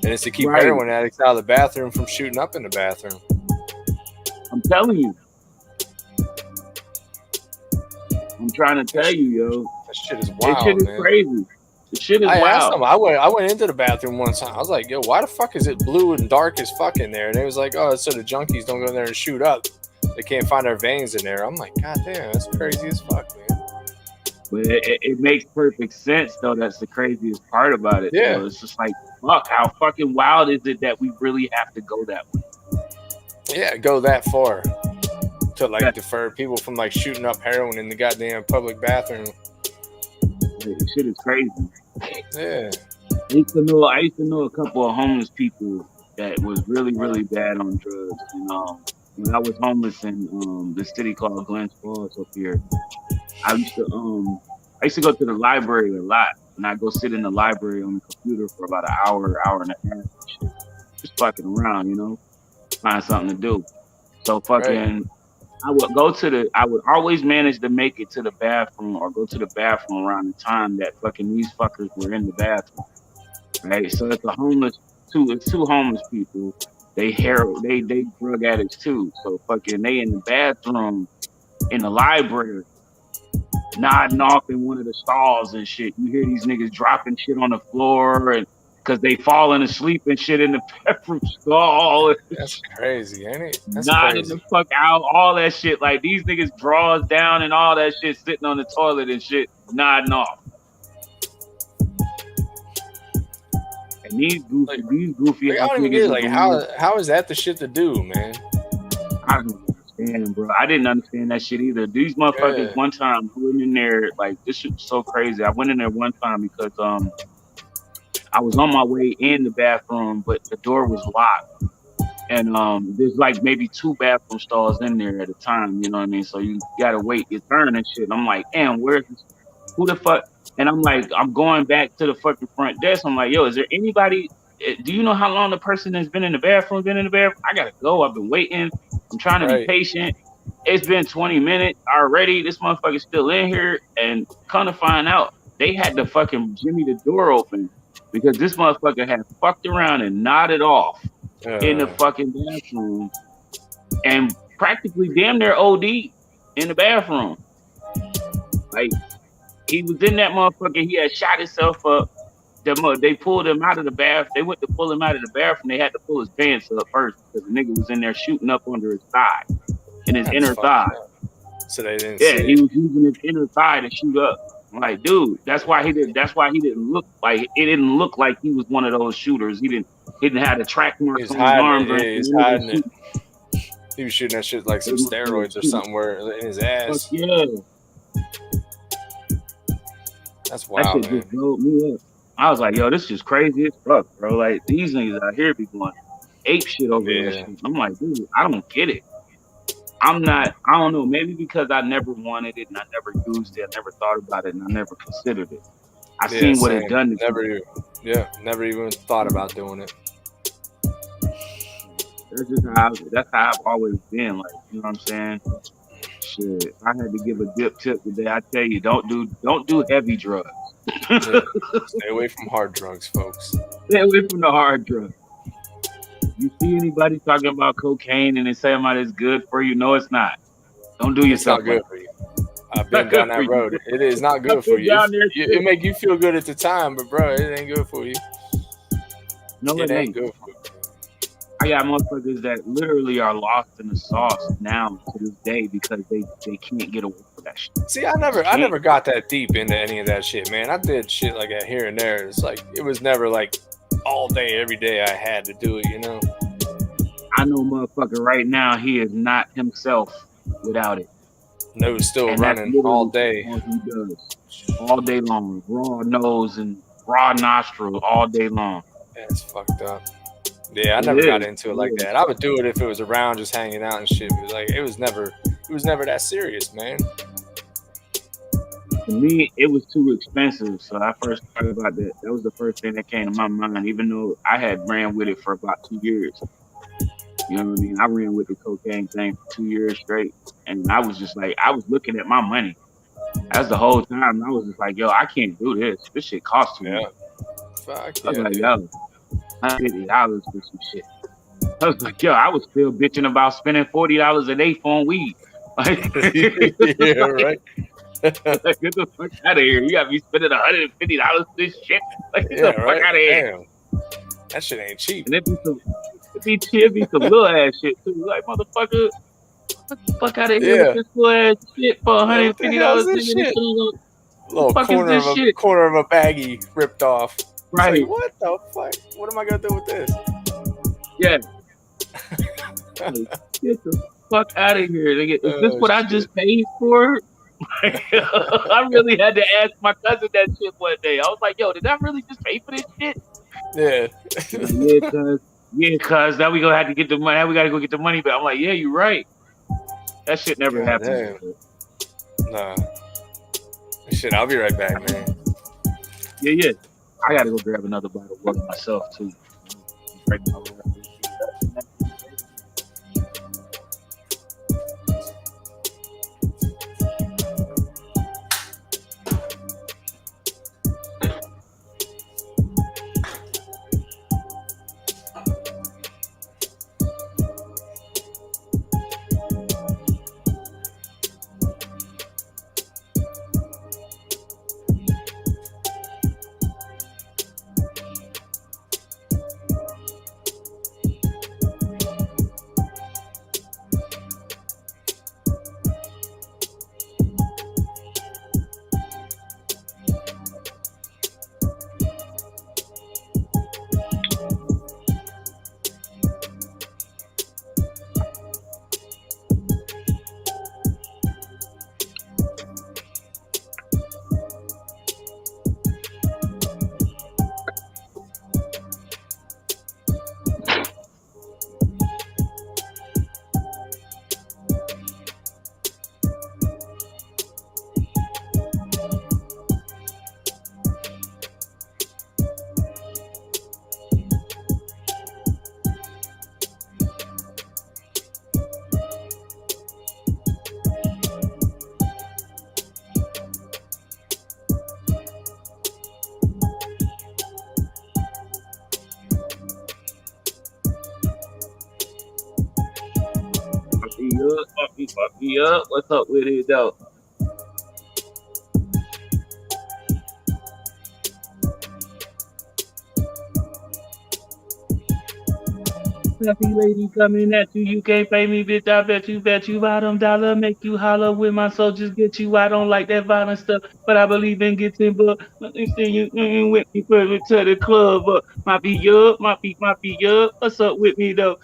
and it's to keep Right. heroin addicts out of the bathroom from shooting up in the bathroom. I'm telling you. I'm trying to tell you, yo. That shit is This shit wild, is man. crazy. This shit is I asked them. wild. I went into the bathroom one time. I was like, "Yo, why the fuck is it blue and dark as fuck in there?" And they was like, "Oh, it's so the junkies don't go in there and shoot up. They can't find their veins in there." I'm like, "God damn, that's crazy as fuck, man." But it makes perfect sense, though. That's the craziest part about it, Yeah, though. It's just like, fuck, how fucking wild is it that we really have to go that way? yeah, go that far to Yeah. like defer people from like shooting up heroin in the goddamn public bathroom. This shit is crazy. Yeah, I used to know a couple of homeless people that was really, really bad on drugs. And when I was homeless in the city called Glens Falls up here, I used to go to the library a lot, and I go sit in the library on the computer for about an hour, hour and a half, and shit, just fucking around, find something to do. So right. fucking, I would always manage to make it to the bathroom or go to the bathroom around the time that fucking these fuckers were in the bathroom, right? So it's two homeless people. They drug addicts too. So fucking, they in the bathroom in the library nodding off in one of the stalls and shit. You hear these niggas dropping shit on the floor and because they falling asleep and shit in the bathroom stall. That's crazy, ain't it? That's Nodding crazy. the fuck out, all that shit. Like these niggas draws down and all that shit sitting on the toilet and shit, nodding off. And these goofy Like, I ass don't even niggas get it. is Like, the ones how is that the shit to do, man? I don't understand, bro. I didn't understand that shit either. These motherfuckers, Yeah, one time, I went in there, like, this shit was so crazy. I went in there one time because I was on my way in the bathroom, but the door was locked. And there's like maybe two bathroom stalls in there at a time, you know what I mean? So you gotta wait your turn and shit. And I'm like, damn, where's this? Who the fuck? And I'm like, I'm going back to the fucking front desk. I'm like, yo, is there anybody? Do you know how long the person has been in the bathroom? Been in the bathroom? I gotta go. I've been waiting. I'm trying to be right. patient. It's been 20 minutes already. This motherfucker's still in here. And come to find out, they had to fucking jimmy the door open because this motherfucker had fucked around and nodded off in the fucking bathroom and practically damn near OD in the bathroom. Like he was in that motherfucker. He had shot himself up. They pulled him out of the bath. They went to pull him out of the bathroom. They had to pull his pants up first because the nigga was in there shooting up under his thigh, in his That's inner fucked thigh. up. So they didn't Yeah, see he it. was using his inner thigh to shoot up. I'm like, dude, that's why he didn't. That's why he didn't look like it. Didn't look like he was one of those shooters. He didn't have the track marks He's on his hiding arms it. or Yeah, he's anything. hiding it. He was shooting that shit like some steroids or something where in his Fuck ass. yeah. That's That wild, shit man. just drove me up. I was like, yo, this is crazy as fuck, bro. Like, these niggas out here be going ape shit over that Yeah. shit. I'm like, dude, I don't get it. I don't know, maybe because I never wanted it and I never used it, I never thought about it and I never considered it. I Yeah, seen what it same. done to people. Never even thought about doing it. That's how I've always been. Like, you know what I'm saying? Shit. If I had to give a dip tip today, I tell you, don't do heavy drugs. Yeah. Stay away from hard drugs, folks. Stay away from the hard drugs. You see anybody talking about cocaine and they say about it's good for you? No, it's not. Don't do It's not yourself good like for you. I've been down that road. It is not good for been you. down there, It make you feel good at the time, but bro, it ain't good for you. No, It it ain't ain't. good for you. I got motherfuckers that literally are lost in the sauce now to this day because they can't get away from that shit. See, I Can't. never got that deep into any of that shit, man. I did shit like that here and there. It's like it was never like all day, every day. I had to do it, you know. I know motherfucker right now, he is not himself without it. Nose still And that's running all literally day. all he does. All day long. Raw nose and raw nostril all day long. That's fucked up. Yeah, I It never got is. into it It like is. that. I would do it if it was around, just hanging out and shit. But like, it was never that serious, man. To me, it was too expensive. So I first thought about that. That was the first thing that came to my mind, even though I had ran with it for about 2 years. You know what I mean? I ran with the cocaine thing for 2 years straight. And I was just like, I was looking at my money. That's the whole time. I was just like, yo, I can't do this. This shit costs too Yeah, much. fuck I was yeah, like, dude. yo, $150 for some shit. I was like, yo, I was still bitching about spending $40 a day for weed. Like, Yeah, right. like, get the fuck out of here. You got me spending $150 for this shit. Like, get Yeah, the fuck right. out of here. Damn, that shit ain't cheap. And it be some little ass shit too. Like, motherfucker, get the fuck out of here with Yeah. this little ass shit for Yeah, what the hell is $150, this nigga. This shit? shit ain't gonna, the Little fuck is this shit? corner of a baggie ripped off. It's like, Right. what the fuck? What am I gonna do with this? Yeah. Like, get the fuck out of here, nigga. Is this Oh what I shit. just paid for? I really had to ask my cousin that shit one day. I was like, yo, did I really just pay for this shit? Yeah. He's like, yeah, cuz now we gonna have to get the money. Now we gotta go get the money back. I'm like, yeah, you're right. That shit never God happened. damn. Nah. Shit, I'll be right back, man. Yeah, yeah. I gotta go grab another bottle of water myself too. Break my way up this shit. Fuck me up. What's up with it though? Happy lady coming at you. You can't pay me, bitch. I bet you bottom dollar make you holler when my soldiers get you. I don't like that violent stuff, but I believe in getting booked. Let me see you with me further to the club. Might be up, might be up. What's up with me though?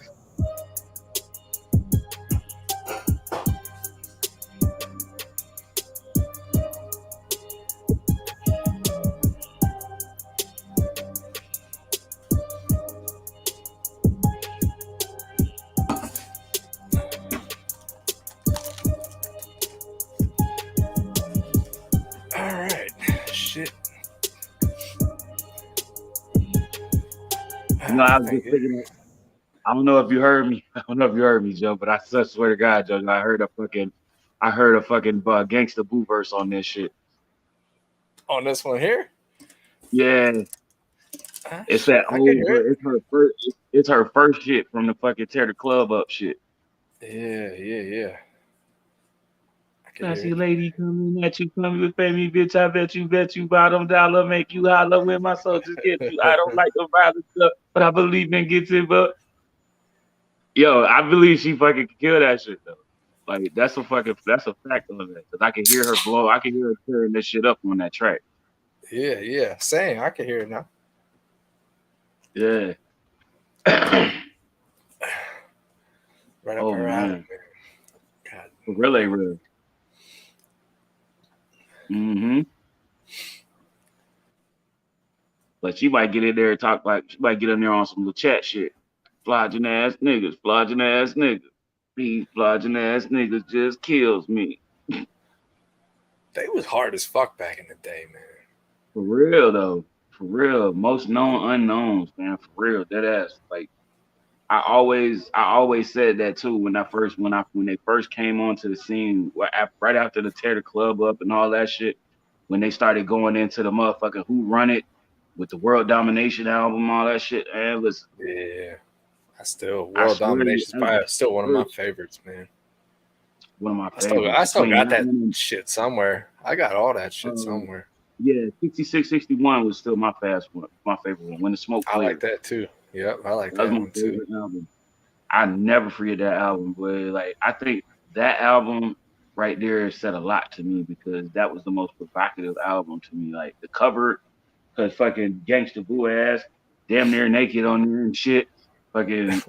Alright. Shit. You know, I was just thinking. I don't know if you heard me. I don't know if you heard me, Joe, but I swear to God, Joe, I heard a fucking gangsta boo verse on this shit. On this one here? Yeah, it's that I can old. hear it. It's her first. It's her first shit from the fucking tear the club up shit. Yeah. Classy lady coming at you, coming with pay me, bitch. I bet you, bottom dollar, make you holler when my soldiers get you. I don't like the violent stuff, but I believe in gets it. But yo, I believe she fucking could kill that shit though. Like that's a fact of it. Cause I can hear her blow, I can hear her tearing this shit up on that track. Yeah. Same. I can hear it now. Yeah. Right up Oh her alley, man, man. God. really real. Mm-hmm. But she might get in there and talk like she might get in there on some little chat shit. Flogging ass niggas, flogging ass niggas. These flogging ass niggas just kills me. They was hard as fuck back in the day, man. For real though. For real. Most known unknowns, man. For real. That ass. Like I always said that too when they first came onto the scene right after the tear the club up and all that shit. When they started going into the motherfucking Who Run It with the World Domination album, all that shit. And listen, Yeah. I World swear, Domination is probably still one of my favorites, man. one of my I favorites. still Between got that one shit somewhere. I got all that shit and somewhere. yeah, 66, 61 was still my favorite one. When the Smoke I like Cleared. that too. Yep, I like That was that my one too. favorite album. I never forget that album, but like I think that album right there said a lot to me because that was the most provocative album to me. Like the cover, cause fucking Gangsta Boo ass, damn near naked on there and shit. Fucking,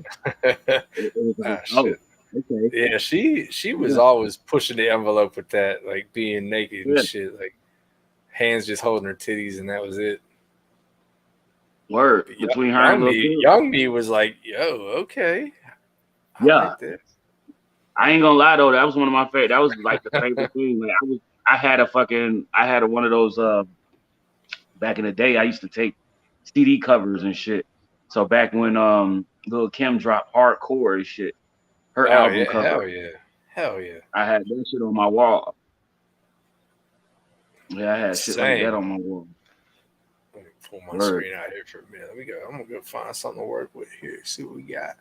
it was like, oh, Shit. okay, Yeah, she was yeah, always pushing the envelope with that, like being naked and yeah, shit, like hands just holding her titties, and that was it. word But between her and Lil Kim. Young me was like, yo, okay, I Yeah, like this. I ain't gonna lie though, that was one of my favorite. That was like the favorite thing. Like I had one of those back in the day. I used to take CD covers and shit. So back when Lil Kim dropped Hardcore and shit, her Oh album yeah, cover, hell yeah. I had that shit on my wall. Yeah, I had shit like that Same. on my wall. Let me pull my Word. screen out here for a minute. Let me go. I'm gonna go find something to work with here. See what we got.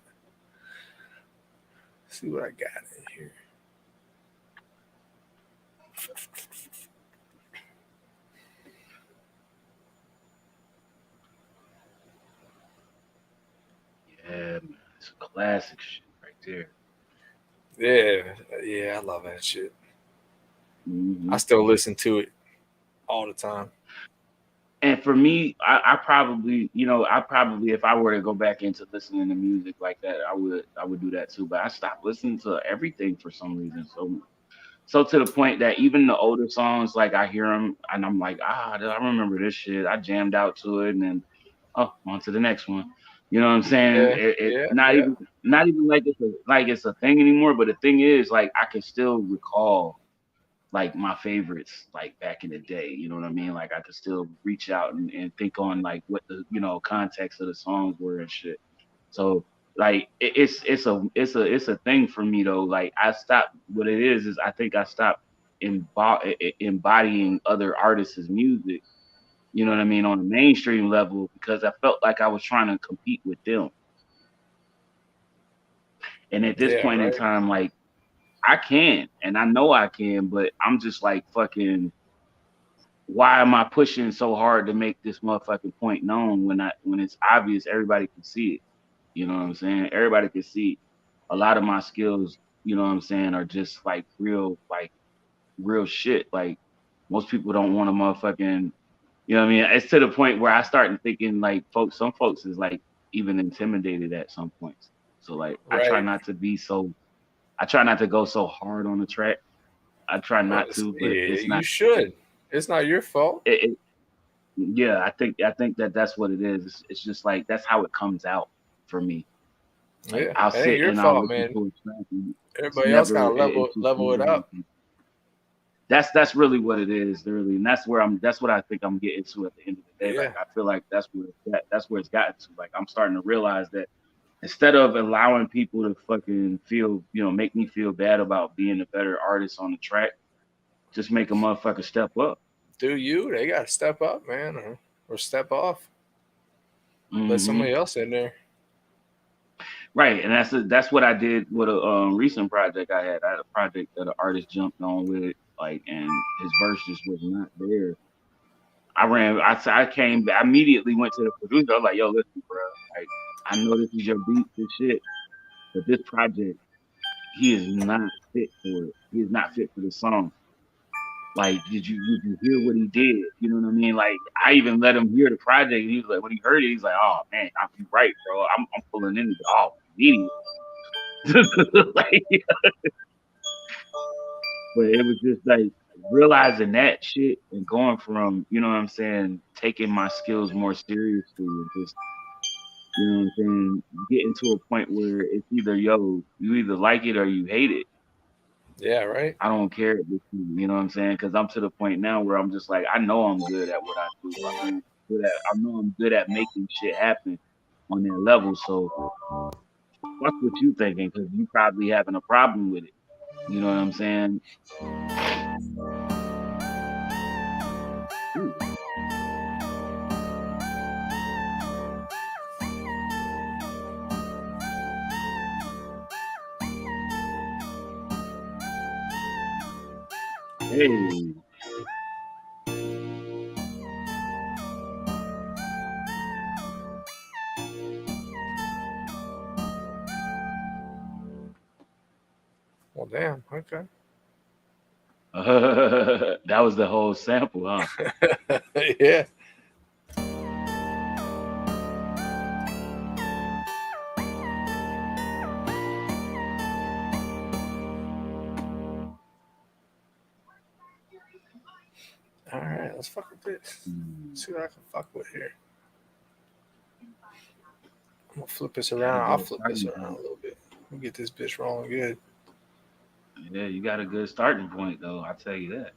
See what I got in here. Yeah, man, it's a classic shit right there. Yeah, I love that shit. I Hmm. still listen to it all the time. And for me, I probably, if I were to go back into listening to music like that, I would do that too. But I stopped listening to everything for some reason. So to the point that even the older songs, like I hear them and I'm like, I remember this shit. I jammed out to it, and then on to the next one. You know what I'm saying? Yeah, It yeah, not yeah. even not even like it's a thing anymore. But the thing is, like I can still recall like my favorites like back in the day. You know what I mean? Like I could still reach out and think on like what the context of the songs were and shit. So like it's a thing for me though. Like I stopped. What it is I think I stopped embodying other artists' music. You know what I mean on a mainstream level because I felt like I was trying to compete with them. And at this Yeah, point in right. time, like I can and I know I can, but I'm just like fucking. Why am I pushing so hard to make this motherfucking point known when it's obvious everybody can see it? You know what I'm saying? Everybody can see a lot of my skills, you know what I'm saying, are just like real shit. Like most people don't want to motherfucking, you know what I mean? It's to the point where I start thinking like some folks is like even intimidated at some points. So like Right. I try not to go so hard on the track. I try Well, not to, but yeah, it's you not should. It's not your fault. it, yeah, I think that's what it is. It's just like that's how it comes out for me. Like Yeah, I'll it ain't sit your and I'll fault, listen man. to a track and it's Everybody else never gotta it's just level it never up. like that's really what it is, really. And that's what I think I'm getting to at the end of the day. Like Yeah, I feel like that's where it's gotten to. Like I'm starting to realize that instead of allowing people to fucking feel, make me feel bad about being a better artist on the track, just make a motherfucker step up. do you? They gotta step up, man, or step off. Let Hmm. somebody else in there. Right, and that's what I did with a recent project I had. I had a project that an artist jumped on with, like, and his verse just was not there. I came, I immediately went to the producer. I was like, "Yo, listen, bro. Like, I know this is your beat, this shit, but this project, he is not fit for it. He is not fit for the song. Like, did you hear what he did? You know what I mean? Like, I even let him hear the project. And he was like, when he heard it, he's like, oh man, you're right, bro. I'm pulling in the off immediately. Like, but it was just like realizing that shit and going from, you know what I'm saying, taking my skills more seriously and just, you know what I'm saying, getting to a point where it's either, yo, you either like it or you hate it. Yeah, right. I don't care if it's you, you know what I'm saying? Because I'm to the point now where I'm just like, I know I'm good at what I do. I know I'm good at making shit happen on that level. So fuck what you thinking, because you probably having a problem with it. You know what I'm saying? Ooh. Hey. Well, damn. Okay. That was the whole sample, huh? Yeah. All right, let's fuck with this. See what I can fuck with here. I'm gonna flip this around. I'll flip this around a little bit. We'll get this bitch rolling good. Yeah, you got a good starting point, though. I tell you that.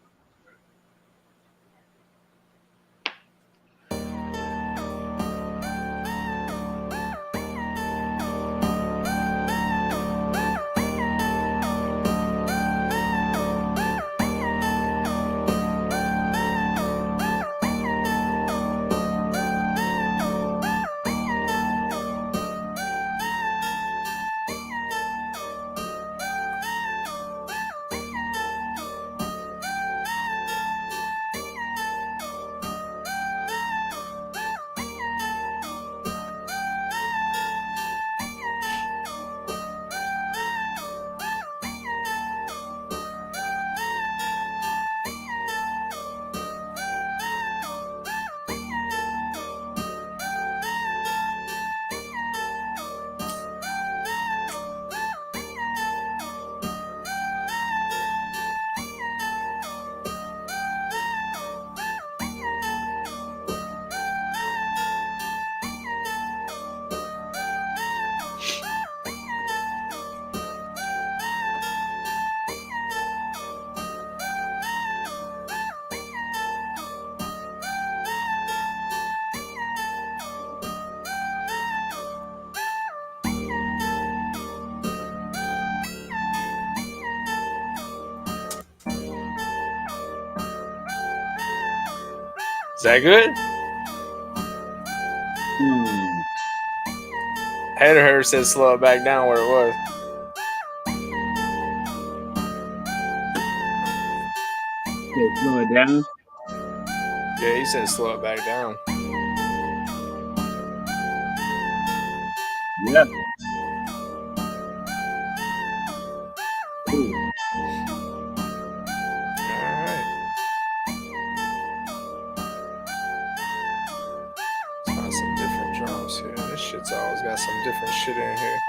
Is that good? Head of her said slow it back down where it was. Okay, slow it down. Yeah, he said slow it back down. Yeah. Cool. Alright. Let's find some different drums here. This shit's always got some different shit in here.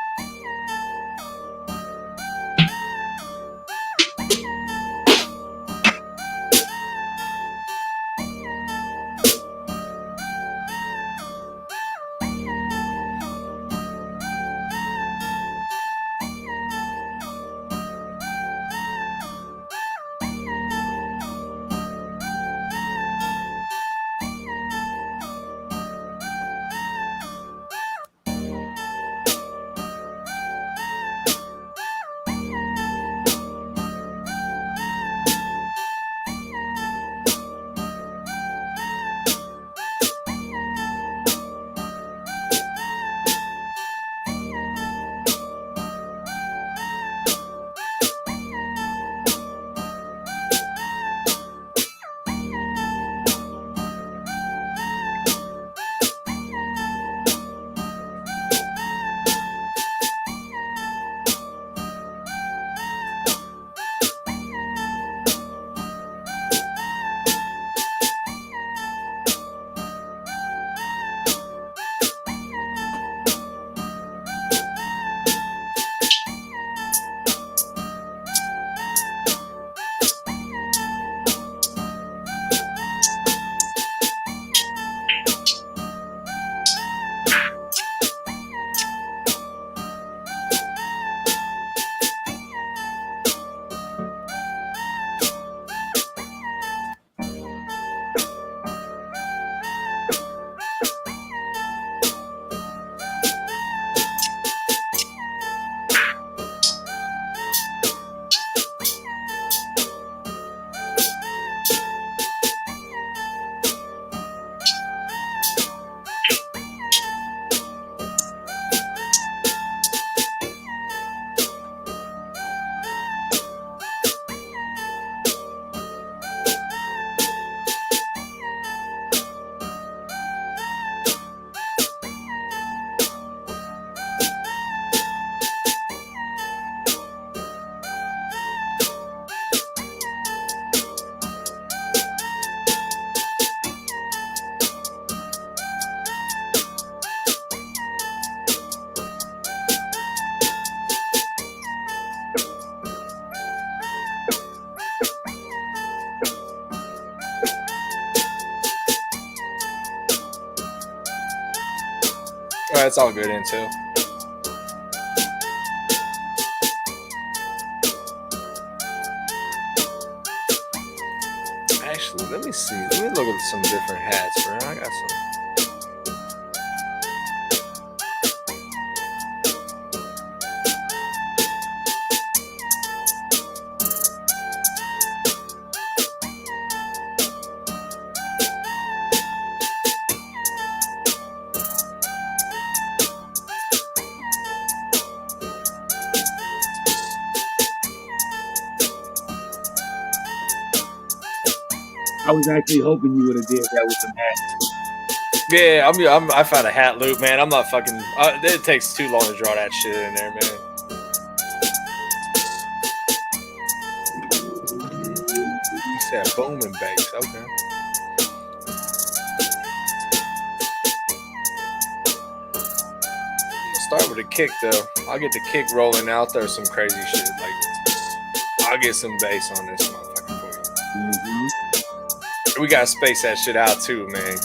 It's all good intel. Actually, let me see. Let me look at some different hats, bro. I got some. I was actually hoping you would have did that with some hats. Yeah, I found a hat loop, man. I'm not fucking. It takes too long to draw that shit in there, man. You said boom and base. Okay. Start with a kick though. I'll get the kick rolling out there. Some crazy shit. Like I'll get some bass on this motherfucker for you. We gotta space that shit out too, man.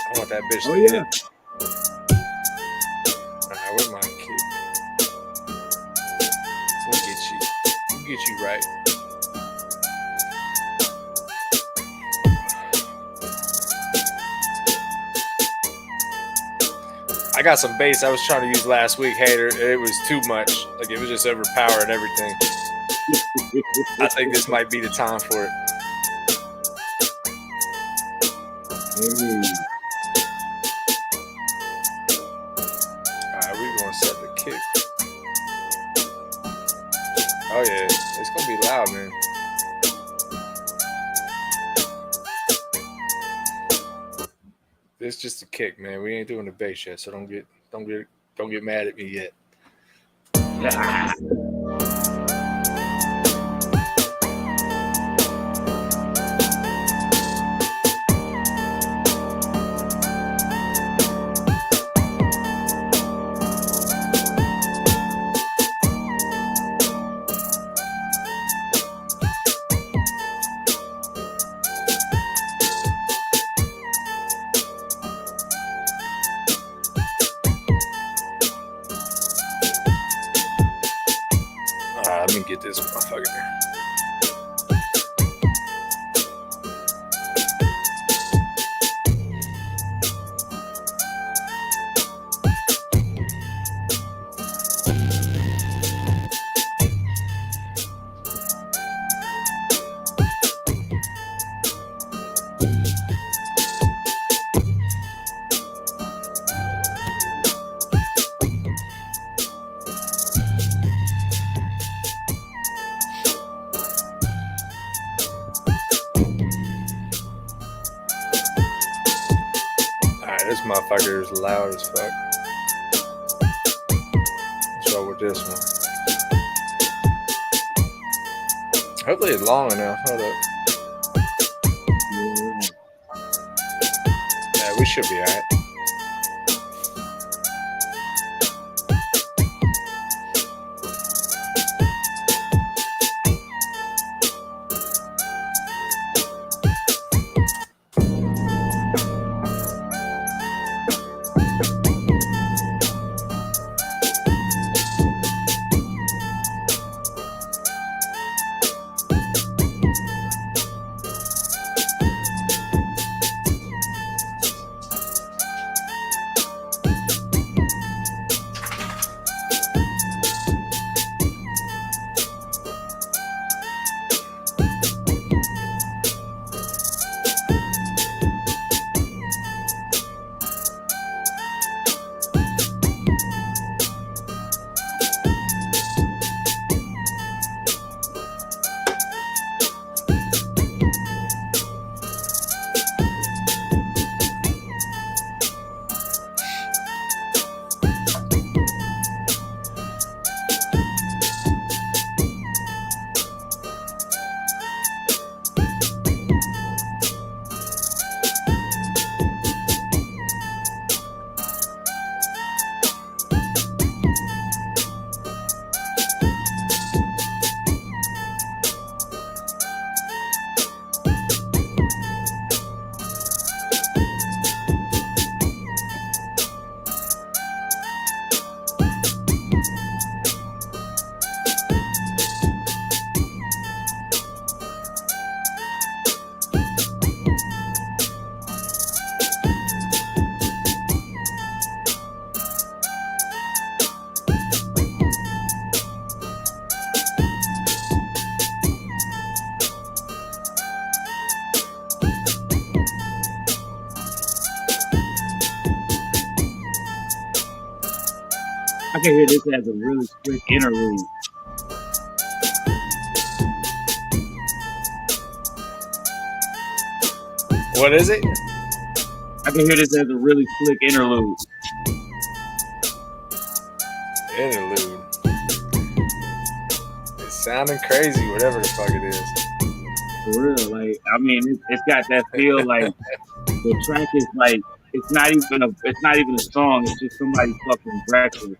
I want that bitch to yeah. hit. Alright, where's my kick? We'll get you right. I got some bass I was trying to use last week, hater. It was too much. Like it was just overpowering everything. I think this might be the time for it. Alright, we're gonna set the kick. Oh yeah, it's gonna be loud, man. It's just a kick, man. We ain't doing the bass yet, so don't get mad at me yet. Let me get this motherfucker. This motherfucker is loud as fuck. Let's roll with this one. Hopefully it's long enough. Hold up. Yeah, we should be alright. I can hear this as a really slick interlude. What is it? I can hear this as a really slick interlude. Interlude. It's sounding crazy, whatever the fuck it is. For real, like I mean, it's got that feel. Like the track is like it's not even a song. It's just somebody fucking reckless.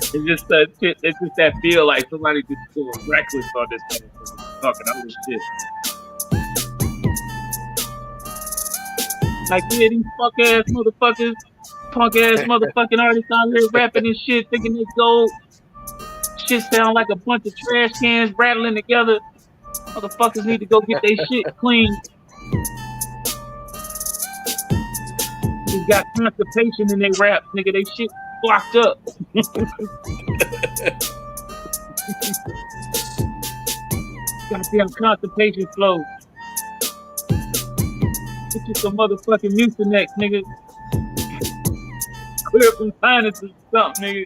It's just that shit. It's just that feel like somebody just so reckless on this motherfucker, fucking other shit. Like yeah, these fuck ass motherfuckers, punk ass motherfucking artists out here rapping and shit, thinking they gold. Shit sound like a bunch of trash cans rattling together. Motherfuckers need to go get their shit clean. They got constipation in their rap, nigga. They shit blocked up. Goddamn constipation flow. Get you some motherfucking Mucinex, nigga. Clear some sinuses or something, nigga.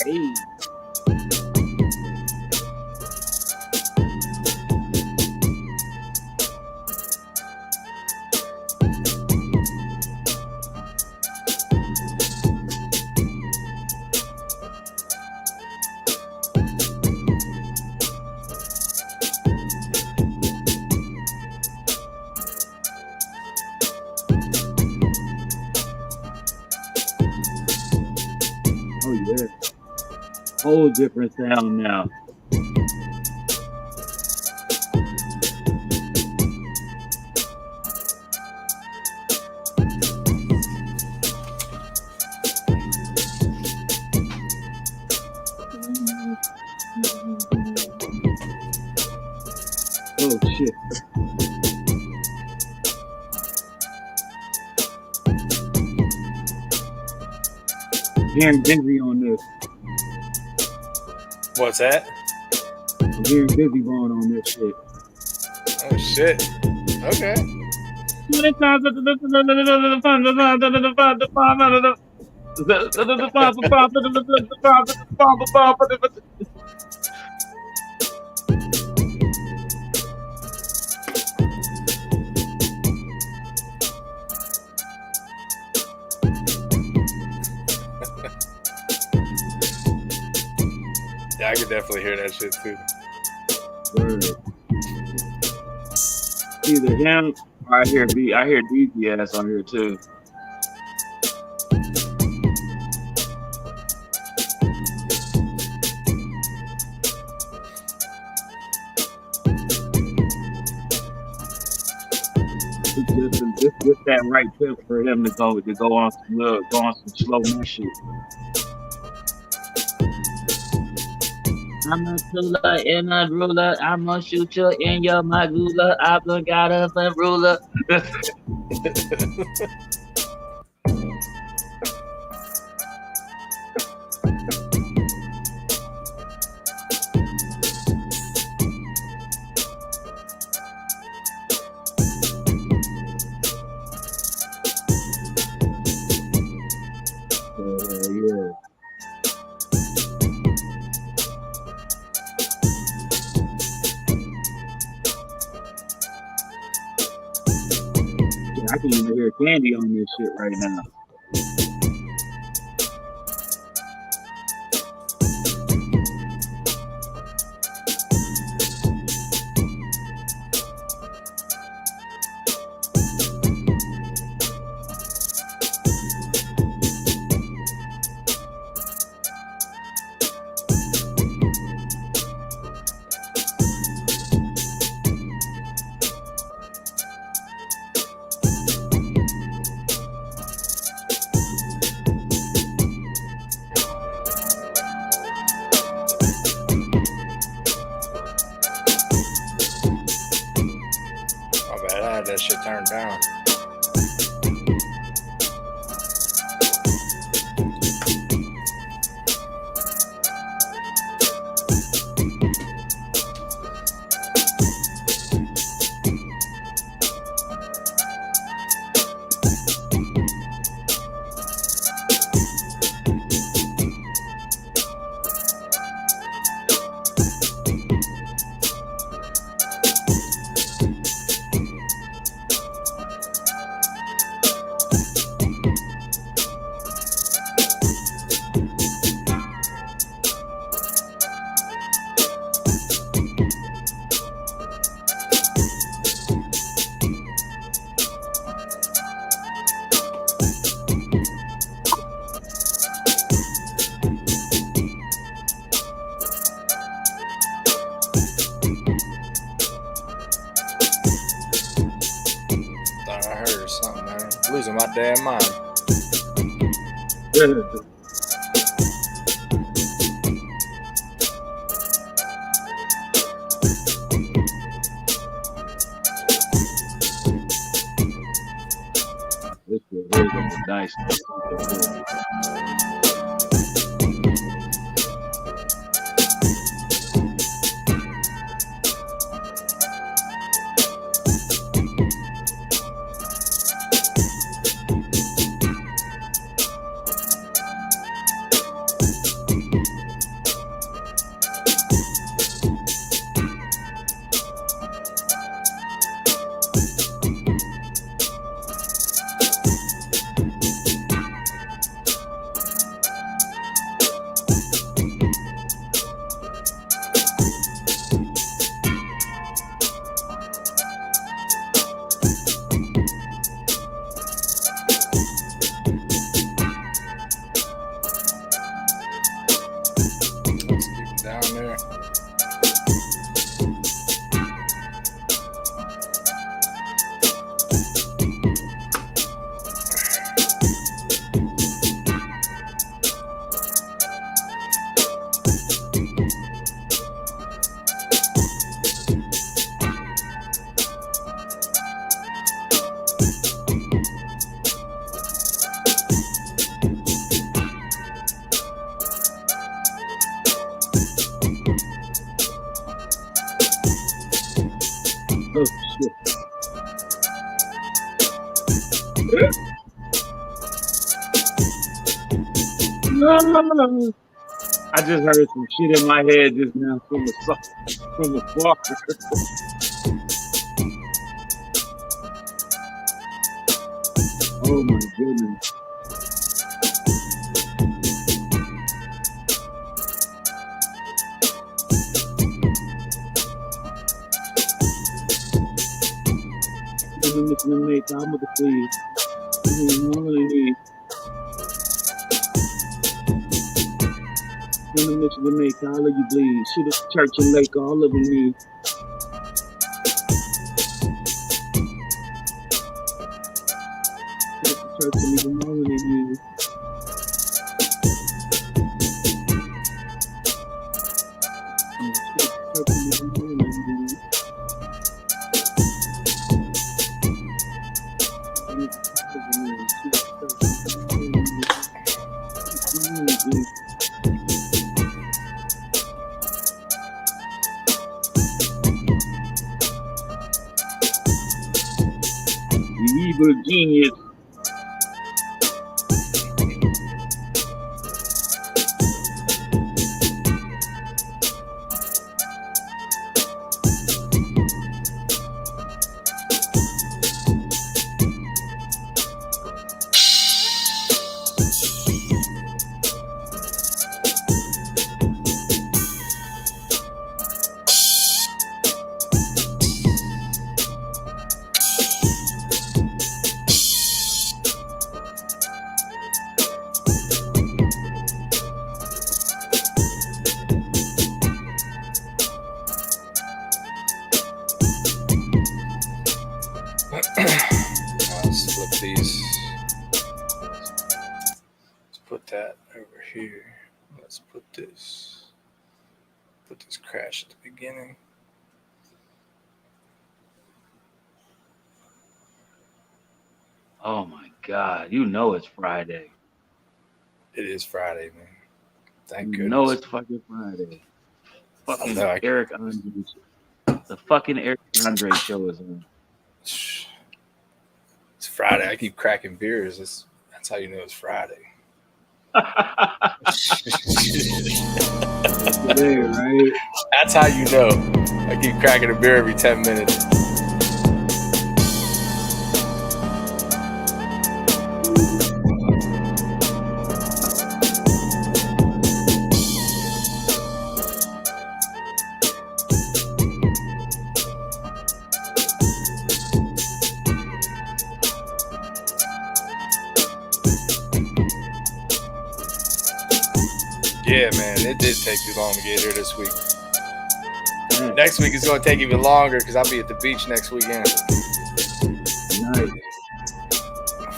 Hey. Oh yeah. Whole different sound now. Oh shit. Hearing Busy on this. What's that? I'm hearing Busy Bone on this shit. Oh shit. Okay. Yeah, I could definitely hear that shit too. Word. Either him or I hear DZ ass on here too. It's just that right tip for him to go on some slow mo shit. I'm a ruler and a ruler. I'm gonna shoot you in your medulla. I've got a fun ruler. Yeah. I can even hear Candy on this shit right now. turned down. Thought I heard something, man. Losing my damn mind. This shit really gonna be nice. Let's keep it down there. Oh shit. I just heard some shit in my head just now from a far. Oh my goodness. I'm missing the mate. I'm with the please. I'm really in the midst of the make all of you bleed. Shoot a church and lake, all of them need. Shoot a church and even more than they need. Shoot a church and even more than they need. The evil genius. Let's flip these. Let's put that over here. Let's put this crash at the beginning. Oh my God! You know it's Friday. It is Friday, man. Thank You know goodness. it's fucking Friday. I know. Fucking Eric Andre. The fucking Eric Andre show is on. It's Friday. I keep cracking beers. That's how you know it's Friday. Today, right? That's how you know. I keep cracking a beer every 10 minutes. Yeah, man, it did take too long to get here this week. Next week is going to take even longer because I'll be at the beach next weekend. Nice.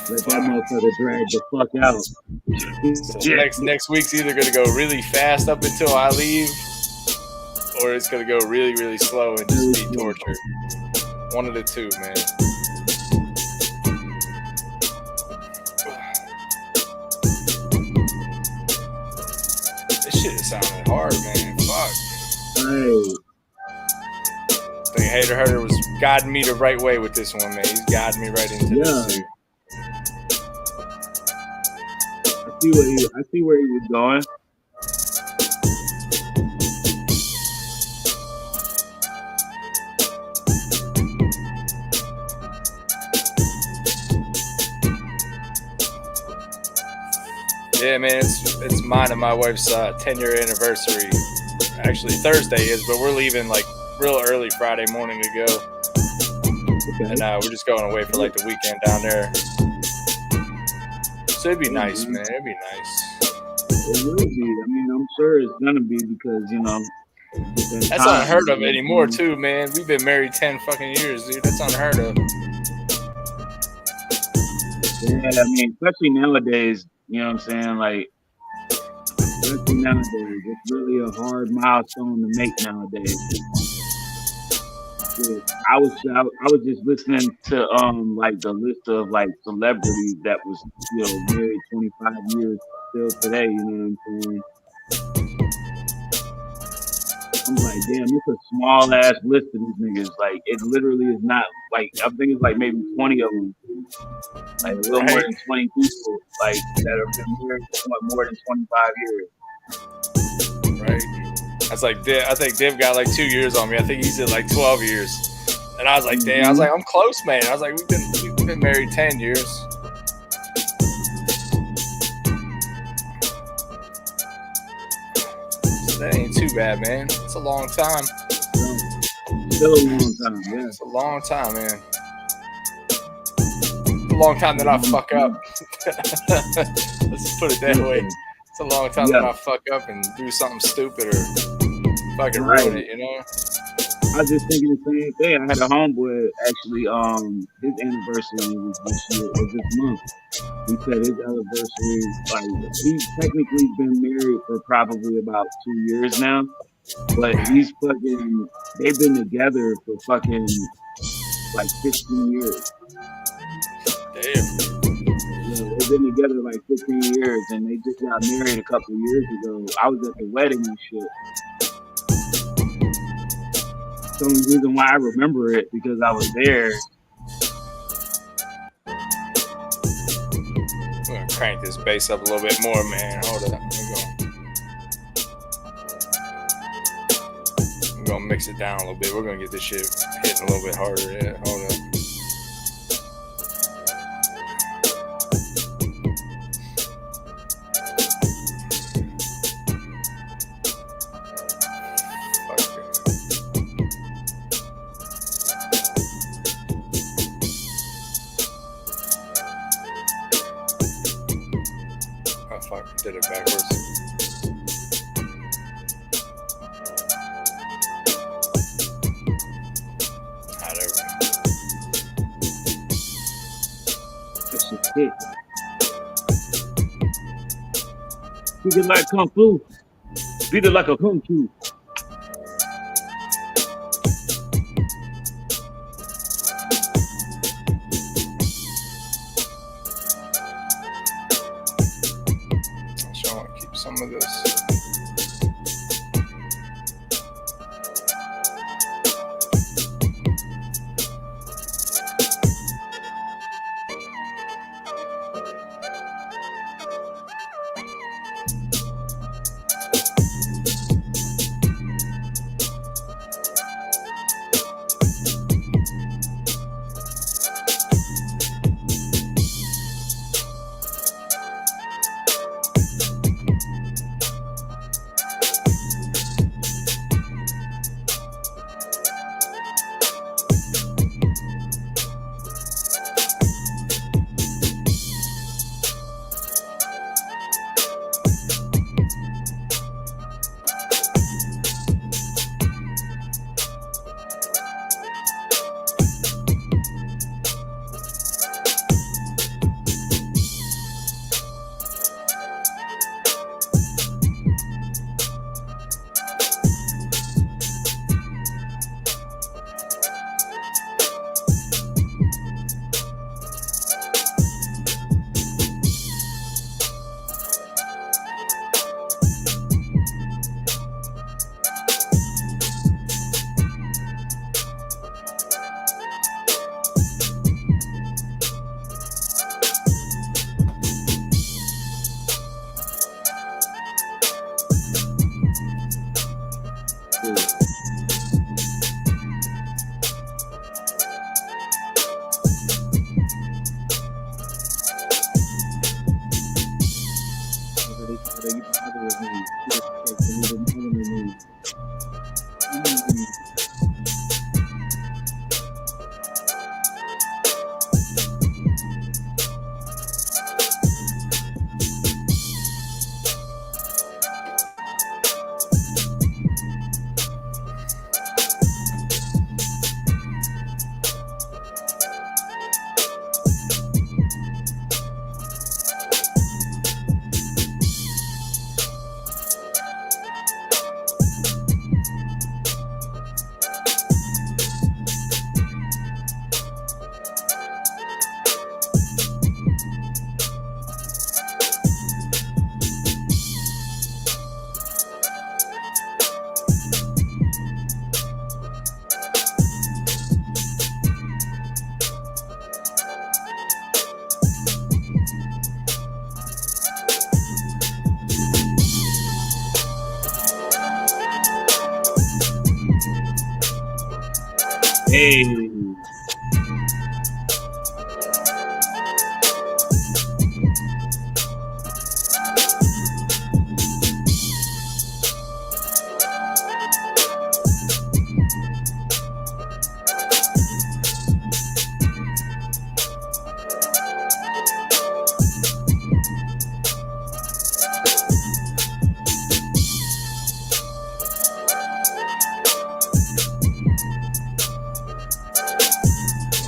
Let that motherfucker drag the fuck out. So next week's either going to go really fast up until I leave, or it's going to go really, really slow and just be torture. One of the two, man. This shit is sounding hard, man. Fuck. Right. I think Hater Herder was guiding me the right way with this one, man. He's guiding me right into this too. I see where he was going. Yeah, man, it's mine and my wife's 10-year anniversary. Actually, Thursday is, but we're leaving like real early Friday morning to go. Okay. And we're just going away for like the weekend down there. So it'd be nice, man. It'd be nice. It will be. I mean, I'm sure it's gonna be because, you know, that's unheard of anymore too, man. We've been married 10 fucking years, dude. That's unheard of. Yeah, I mean, especially nowadays, you know what I'm saying? Like, especially nowadays, it's really a hard milestone to make nowadays. I was just listening to like the list of like celebrities that was, you know, married 25 years still today, you know what I'm saying? I'm like, damn, it's a small ass list of these niggas. Like, it literally is not like, I think it's like maybe 20 of them. Like a little more than 20 people like that have been married for more than 25 years. Right. That's like I think Div got like 2 years on me. I think he's at like 12 years. And I was like, damn, I was like, I'm close, man. I was like, we've been married 10 years. So that ain't too bad, man. It's a long time. Still a long time, yeah. It's a long time, man. It's a long time that I fuck up. Let's put it that way. It's a long time that I fuck up and do something stupid or fucking ruin it, you know? I was just thinking the same thing. I had a homeboy actually, his anniversary was this month. He said his anniversary, like, he's technically been married for probably about 2 years now, but they've been together for fucking like 15 years. Damn. Yeah, they've been together like 15 years and they just got married a couple of years ago. I was at the wedding and shit. The only reason why I remember it because I was there. I'm gonna crank this bass up a little bit more, man. Hold up. I'm gonna mix it down a little bit. We're gonna get this shit hitting a little bit harder. Yeah, hold up. Did it backwards. This shit hit. Beat it like Kung Fu. Beat it like a Kung Fu. Yeah. Hey.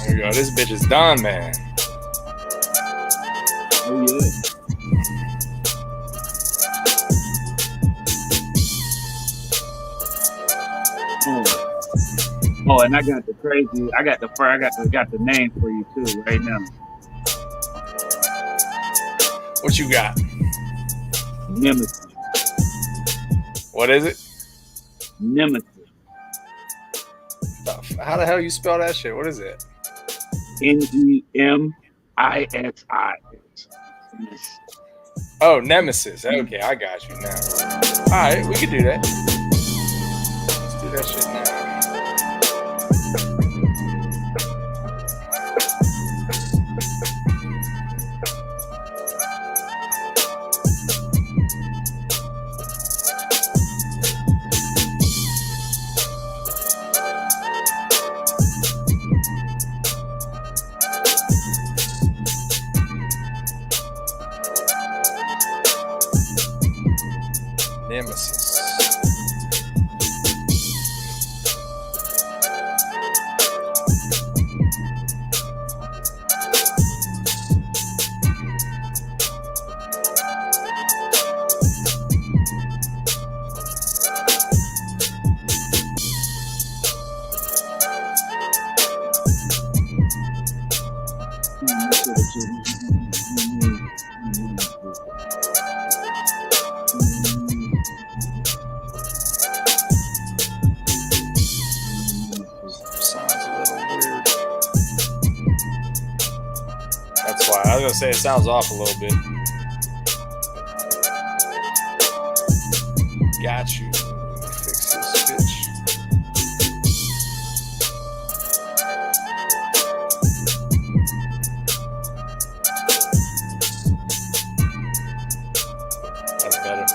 There you go. This bitch is done, man. Oh yeah. Oh, and I got the crazy. I got the name for you too right now. What you got? Nemesis. What is it? Nemesis. How the hell you spell that shit? What is it? Nemisi. Oh, Nemesis. Okay, I got you now. All right, we can do that. Let's do that shit now. Nemesis. That's why I was gonna say it sounds off a little bit. Got you. Fix this bitch. That's better.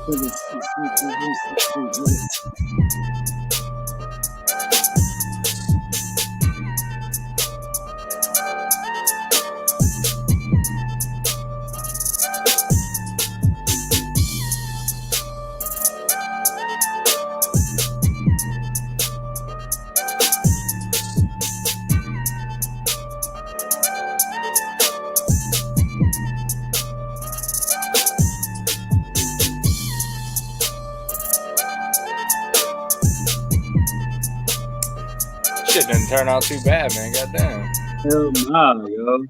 Shit didn't turn out too bad, man. Goddamn. Hell nah, yo.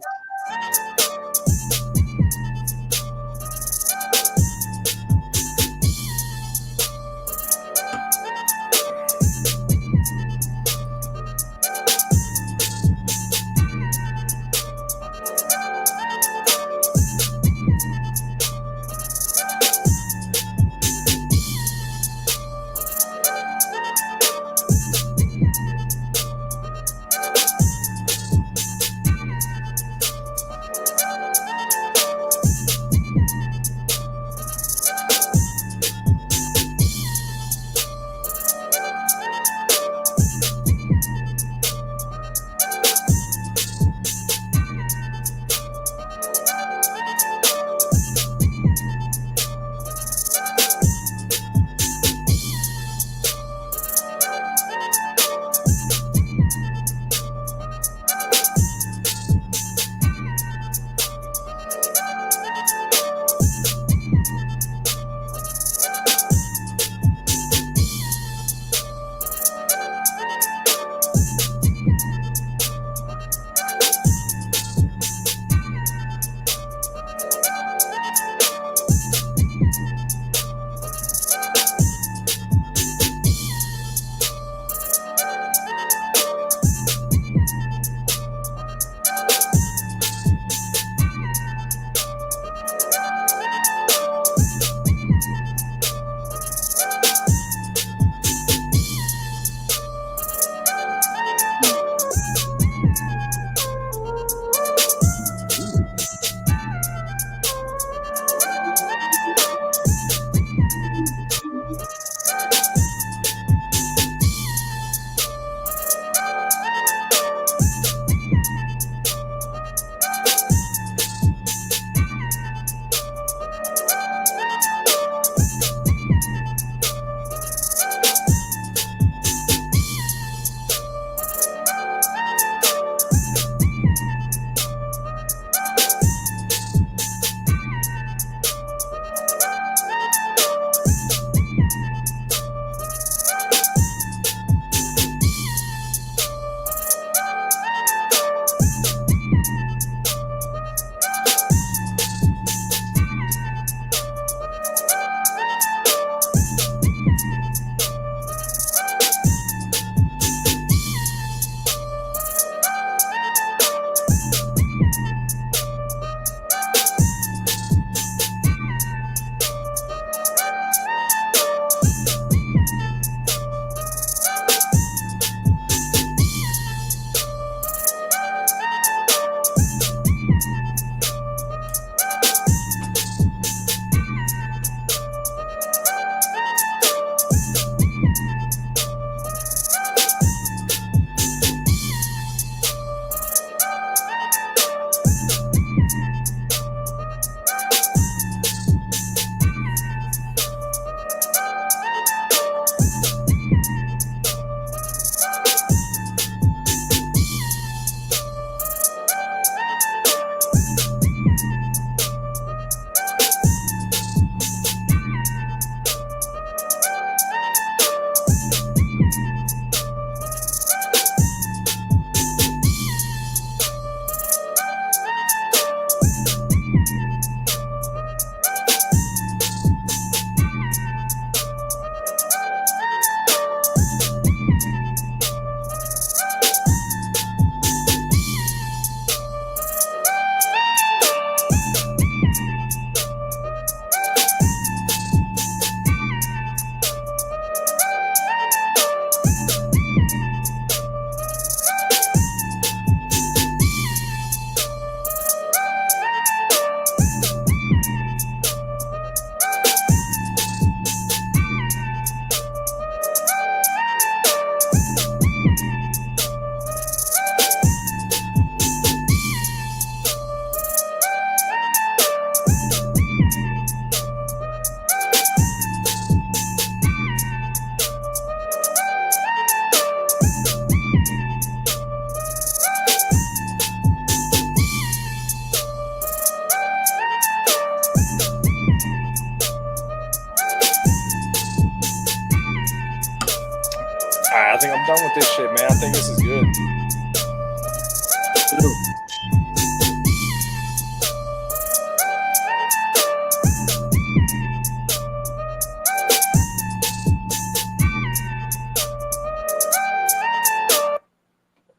I think I'm done with this shit, man. I think this is good.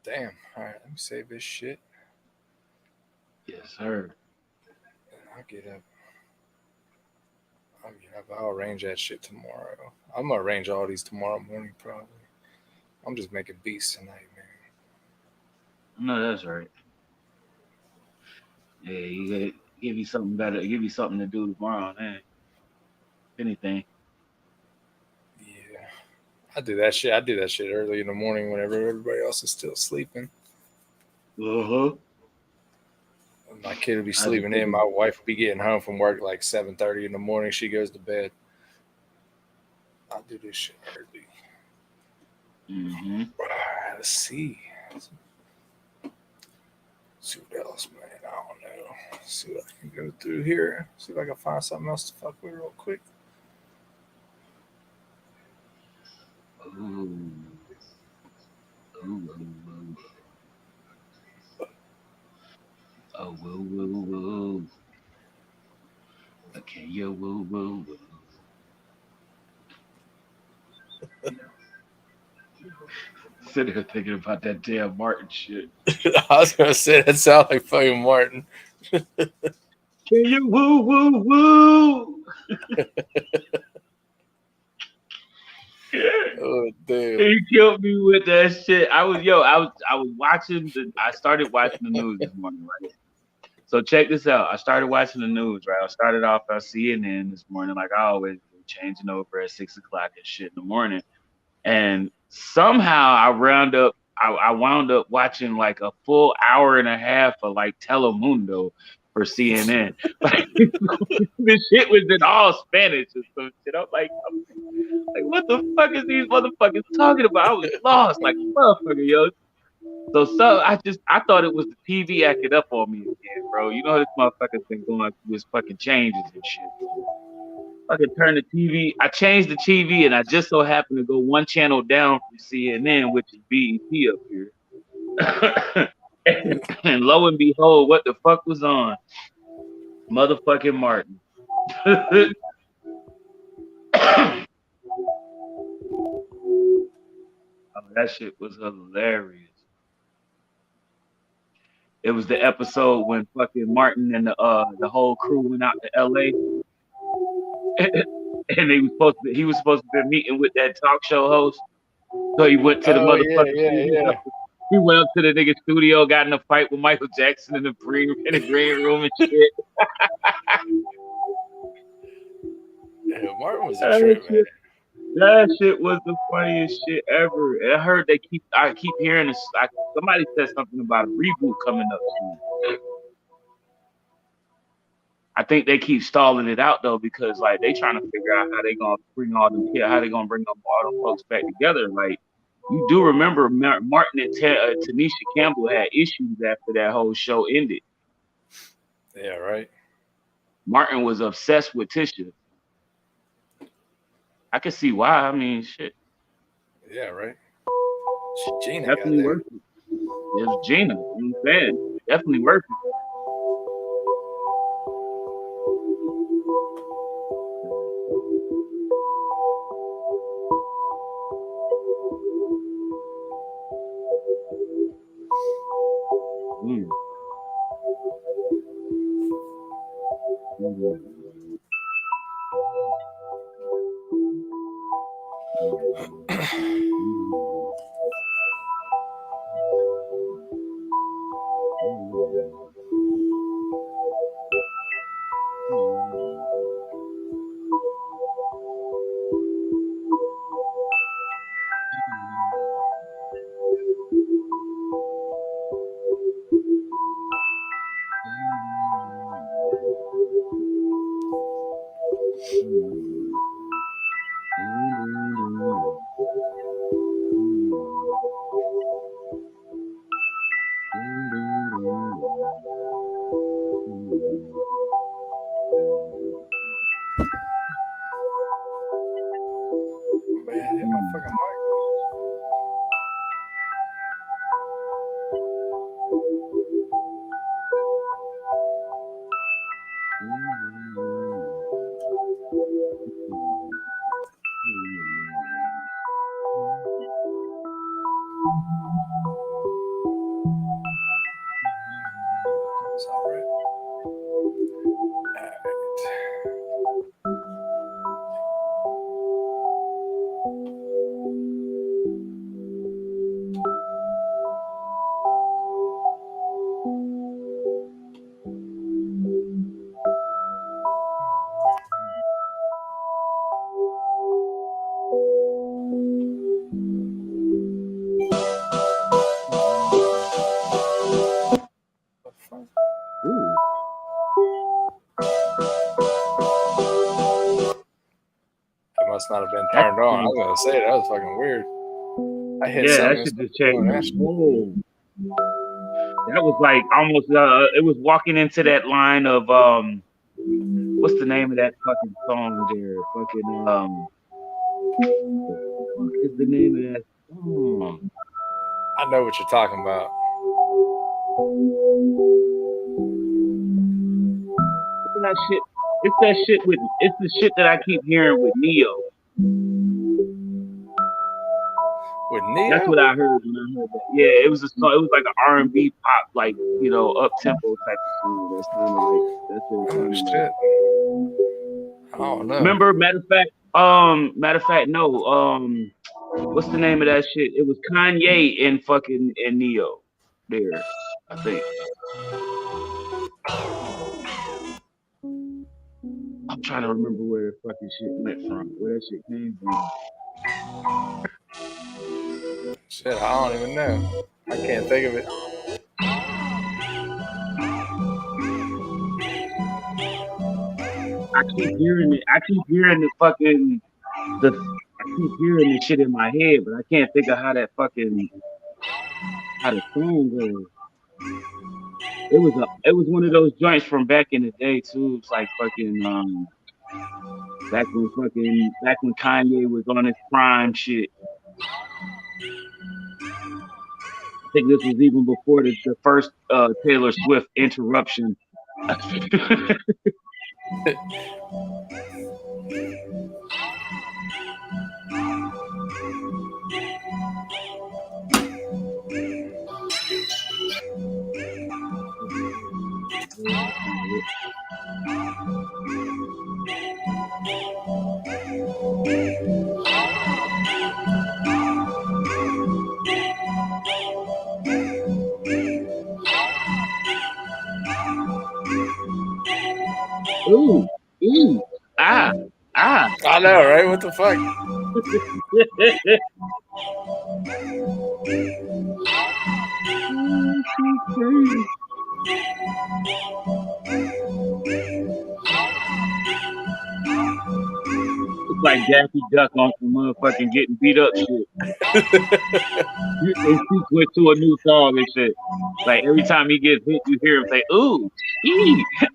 Damn. All right, let me save this shit. Yes, sir. I'll get up. I'll arrange that shit tomorrow. I'm gonna arrange all these tomorrow morning, probably. I'm just making beats tonight, man. No, that's right. Yeah, you gotta give you something better. Give you something to do tomorrow, man. If anything. Yeah, I do that shit. I do that shit early in the morning whenever everybody else is still sleeping. Uh-huh. My kid will be sleeping in. My wife will be getting home from work like 7:30 in the morning. She goes to bed. I do this shit early. Mm-hmm. Let's see. See what else, man. I don't know. See what I can go through here. See if I can find something else to fuck with real quick. Ooh. Ooh. Oh, woo. Okay, yo, woo. Sitting here thinking about that damn Martin shit. I was gonna say that sounds like fucking Martin. Can you woo? Oh damn! He killed me with that shit. I was watching I started watching the news this morning, right? So check this out. I started watching the news, right? I started off on CNN this morning, like I always do, changing over at 6 o'clock and shit in the morning. And somehow I wound up watching like a full hour and a half of like Telemundo for CNN. Like this shit was in all Spanish and some shit. I'm like, what the fuck is these motherfuckers talking about? I was lost, like motherfucker, yo. So I thought it was the TV acting up on me again, bro. You know this motherfucker's been going through his fucking changes and shit. Fucking turn the TV. I changed the TV and I just so happened to go one channel down from CNN, which is BET up here. and lo and behold, what the fuck was on? Motherfucking Martin. Oh, that shit was hilarious. It was the episode when fucking Martin and the whole crew went out to LA. And he was supposed to be meeting with that talk show host. So he went to the motherfucking Yeah. He went up to the nigga studio, got in a fight with Michael Jackson in the green room and shit. Yeah, Martin was a trip, man. That shit was the funniest shit ever. And I heard I keep hearing this. Somebody said something about a reboot coming up soon. I think they keep stalling it out though because like they trying to figure out how they gonna bring all them folks back together. Like you do remember Martin and Tanisha Campbell had issues after that whole show ended. Yeah, right. Martin was obsessed with Tisha. I can see why. I mean, shit. Yeah, right. Gina definitely worth it. It's Gina. I'm saying definitely worth it. Man, hit my fucking mic. must not have been turned on. I was gonna say that was fucking weird. I hit Yeah, something. that shit and just started doing that changed. shit. Whoa. That was like almost it was walking into that line of what's the name of that fucking song there? Fucking what is the name of that song? I know what you're talking about. What's that shit? It's that shit with it's the shit that I keep hearing with Neo. With That's Neo? what I heard when I heard that. Yeah, it was a song. It was like an R&B pop, like up tempo type of song. That sounded like that's what it Oh sounded like. shit. I don't know. Remember, matter of fact, no. What's the name of that shit? It was Kanye and fucking and Neo. There, I think. I'm trying to remember where the fucking shit went from, where that shit came from. Shit, I don't even know. I can't think of it. I keep hearing it. I keep hearing the fucking the. I keep hearing the shit in my head, but I can't think of how the song goes. It was one of those joints from back in the day too. It's like fucking back when Kanye was on his prime shit. I think this was even before the first Taylor Swift interruption. Ooh, ah. I know, right? What the fuck? It's like Daffy Duck on some motherfucking getting beat up shit. And sequence to a new song and shit. Like every time he gets hit, you hear him say, "Ooh,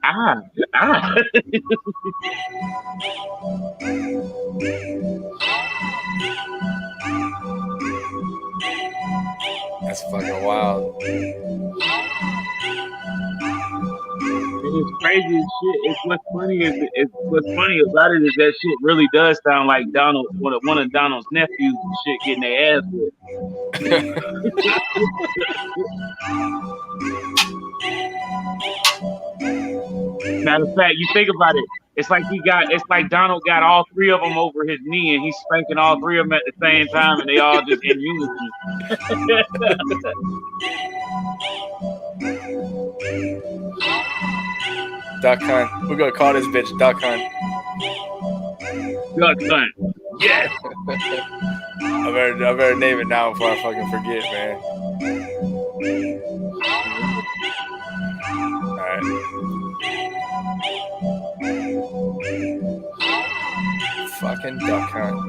ah." That's fucking wild. And it's crazy as shit. It's what's funny about it is that shit really does sound like one of Donald's nephews and shit getting their ass whipped. Matter of fact, you think about it. It's like Donald got all three of them over his knee and he's spanking all three of them at the same time and they all just in unison. Duck hunt. We're gonna call this bitch Duck Hunt. Duck hunt. Yes. I better name it now before I fucking forget, man. Alright. Fucking Duck Hunt.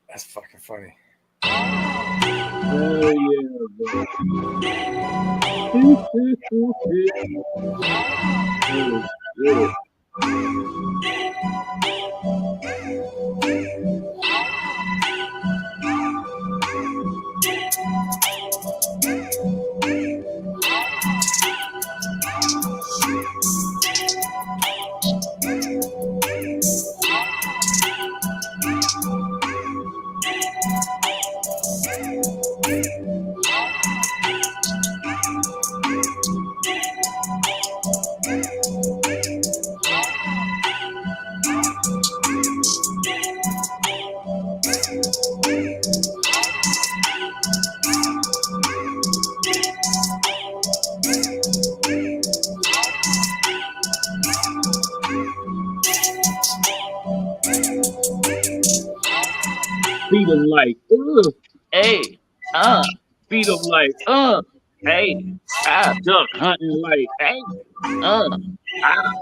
That's fucking funny. Oh yeah, bro. Feed them like, hey, feed them like, hey, duck hunting like, hey, ah.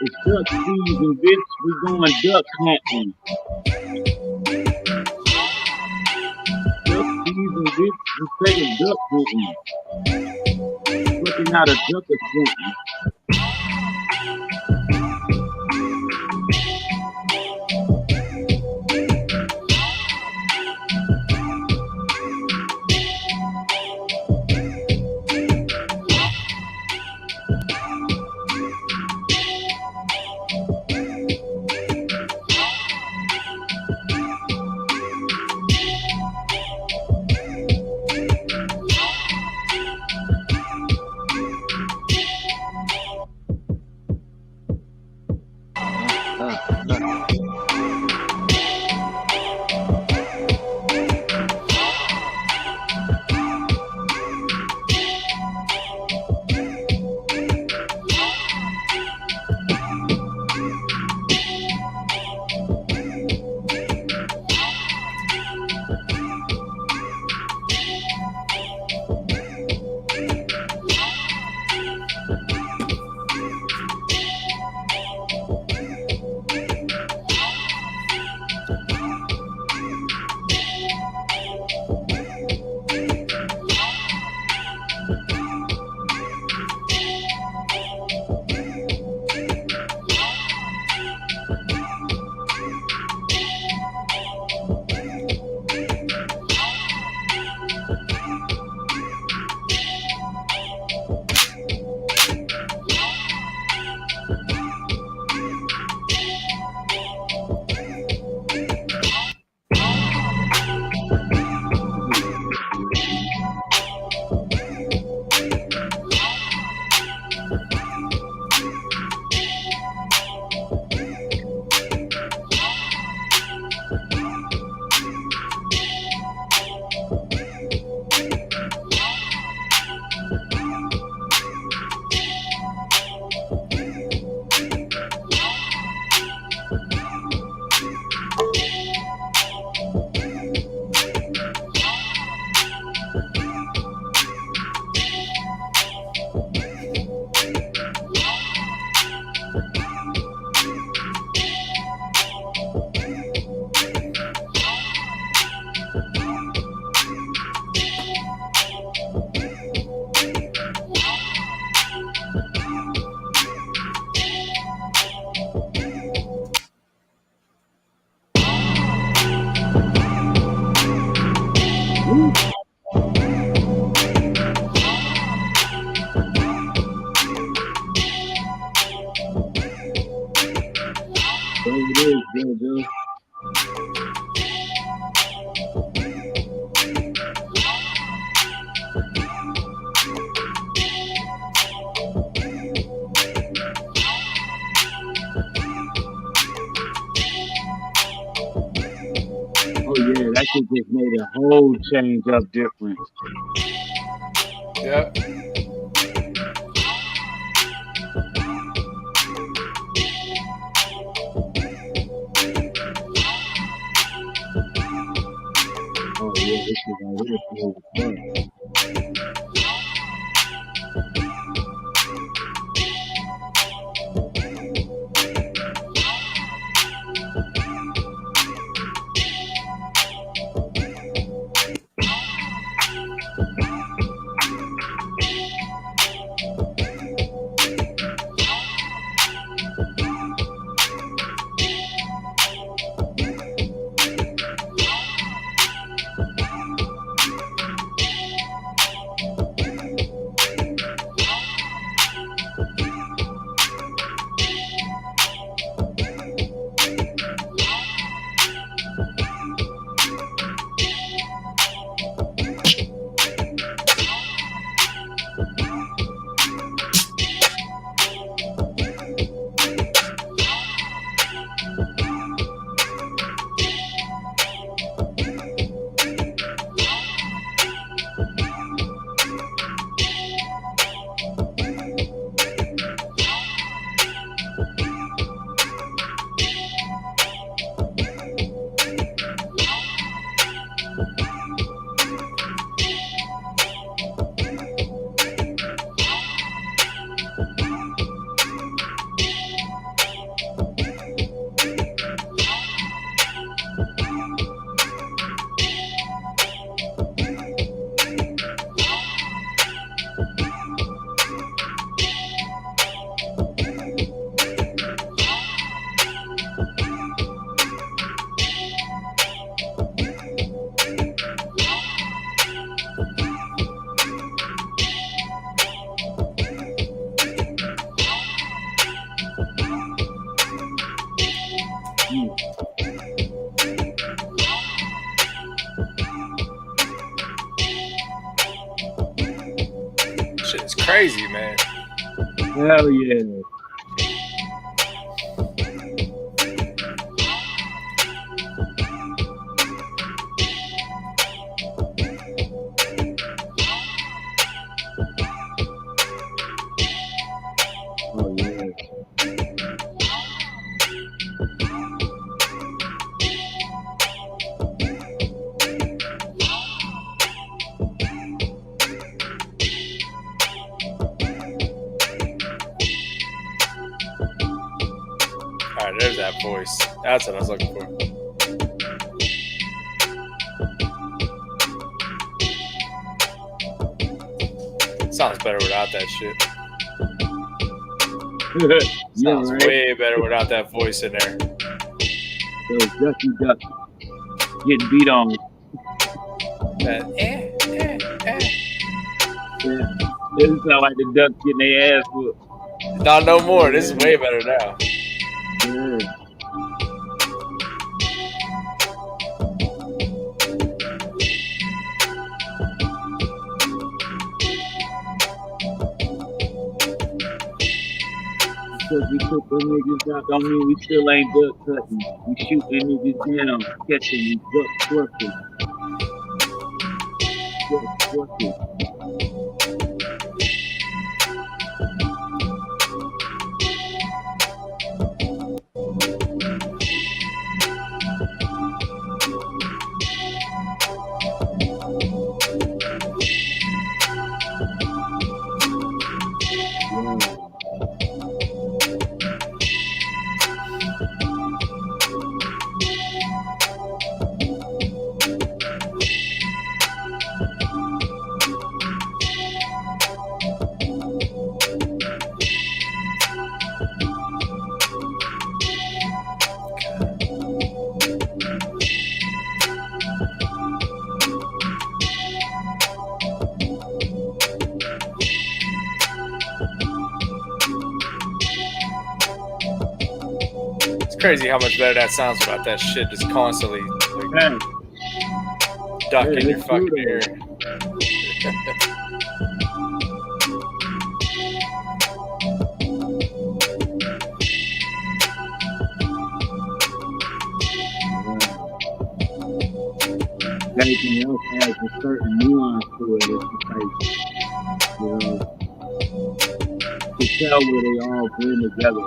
It's duck season, bitch. We going duck hunting. Duck season, bitch. We taking duck hunting. Looking out a duck or something. Ooh. There it is, DoJo. Oh yeah, that shit just made a whole change up difference. Yep. Oh yeah, this shit right here cool as fuck. Shit is crazy, man. Hell yeah. Oh yeah. All right, there's that voice. That's what I was looking for. Sounds better without that shit. Yeah, Sounds right. way better without that voice in there. So Dusty Duck getting beat on. That Yeah. This sound like the Ducks getting their ass whooped. Not no more. This is way better now. Yeah. Because we took them niggas out, don't mean we still ain't duck cutting. We shooting niggas down, catching these duck twerking. Duck twerking. crazy how much better that sounds without that shit just constantly like ducking your fucking ear. Everything else has a certain nuance to it. It's just like, to tell where they all blend together.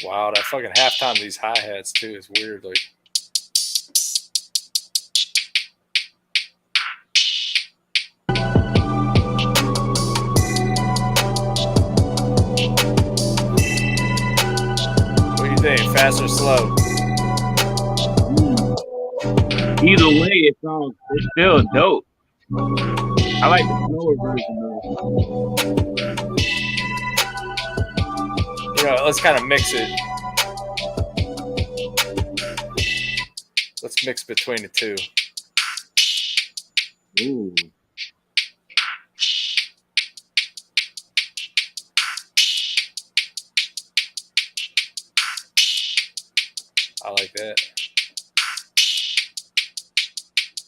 Wow, that fucking halftime these hi-hats too is weird. Like, what do you think? Fast or slow? Either way, it's still dope. I like the slower version though. You know, let's kind of mix it. Let's mix between the two. Ooh. I like that.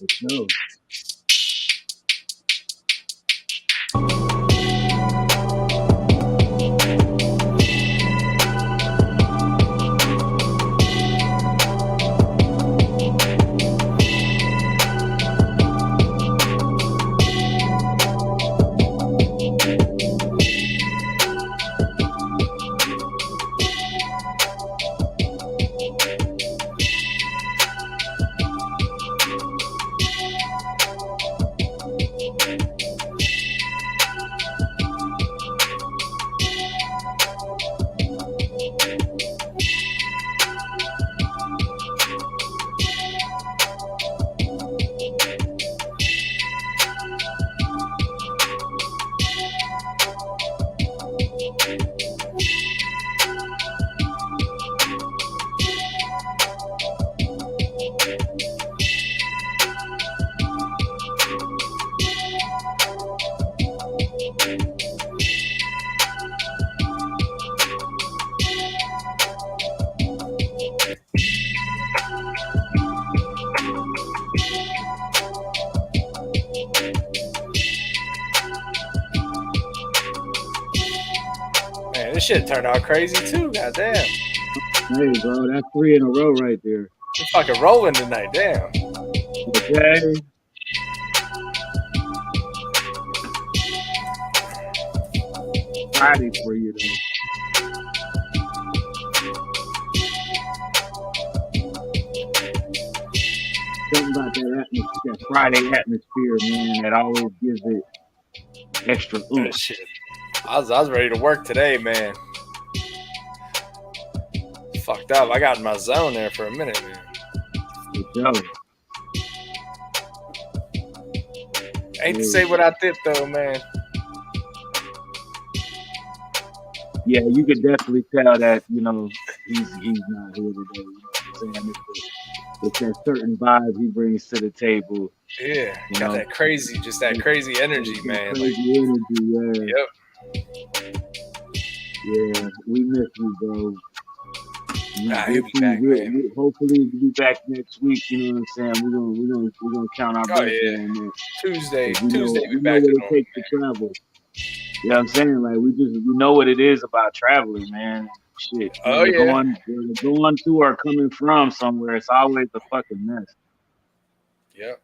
It's no. Man, this shit turned out crazy too. Goddamn. Hey, bro, that's 3 in a row right there. We're fucking rolling tonight. Damn. Okay. Friday for you, though. Something about that atmosphere, that Friday atmosphere, man, that always gives it extra oomph. Shit. I was ready to work today, man. Fucked up. I got in my zone there for a minute, man. Yo. Ain't to say what I did though, man. Yeah, you could definitely tell that, you know, he's not here today. You know what I'm saying? It's that certain vibe he brings to the table. Yeah, You got know? that crazy energy, man. Crazy energy, yeah. Yep. Yeah, we miss you, bro. Nah, he'll be back, man. Hopefully he'll be back next week. You know what I'm saying? We're gonna count our blessings on that. Tuesday we be know back what to it normal. takes to travel. You know what I'm saying? Like we know what it is about traveling, man. Shit. Oh, Whether yeah. going to or coming from somewhere, it's always a fucking mess. Yep.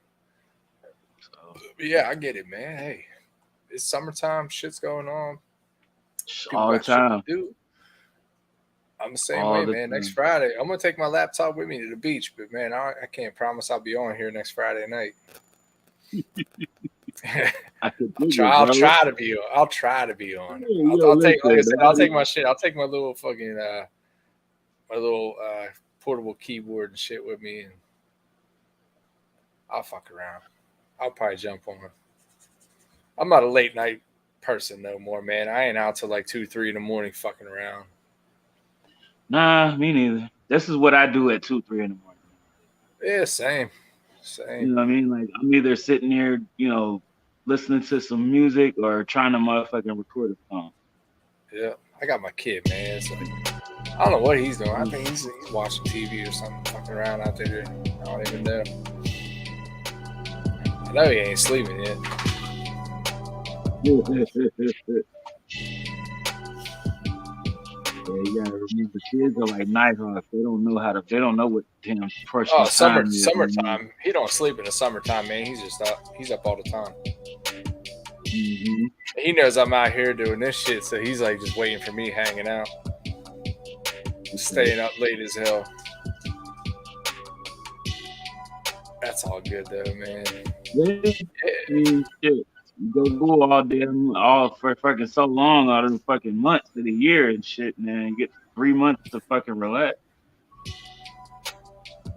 But yeah, I get it, man. Hey, it's summertime. Shit's going on. People All the got shit time. to do. I'm the same all way, the man. Next time. Friday, I'm gonna take my laptop with me to the beach, but man, I can't promise I'll be on here next Friday night. I could I'll dig try. it, I'll bro. try to be. I'll try to be on. Yo, I'll take. Like I listen, said, I'll nobody. take my shit. I'll take my little fucking my little portable keyboard and shit with me, and I'll fuck around. I'll probably jump on. I'm not a late night person no more, man. I ain't out till like 2, 3 in the morning fucking around. Nah, me neither. This is what I do at 2, 3 in the morning. Yeah, same, You same. know what I mean? Like I'm either sitting here, listening to some music or trying to motherfucking record a song. Yeah, I got my kid, man. So I don't know what he's doing. I think he's watching TV or something, fucking around out there. I don't even know. I know he ain't sleeping yet. Yeah, you gotta remember, kids are like nighthawks. They don't know how to. They don't know what damn Oh, portion of time is anymore. summertime. He don't sleep in the summertime, man. He's just up. He's up all the time. Mm-hmm. He knows I'm out here doing this shit, so he's like just waiting for me, hanging out, staying up late as hell. That's all good though, man. Yeah, I Yeah, mean, shit. You go school all for fucking so long, out of the fucking months of the year and shit, and then you get 3 months to fucking relax.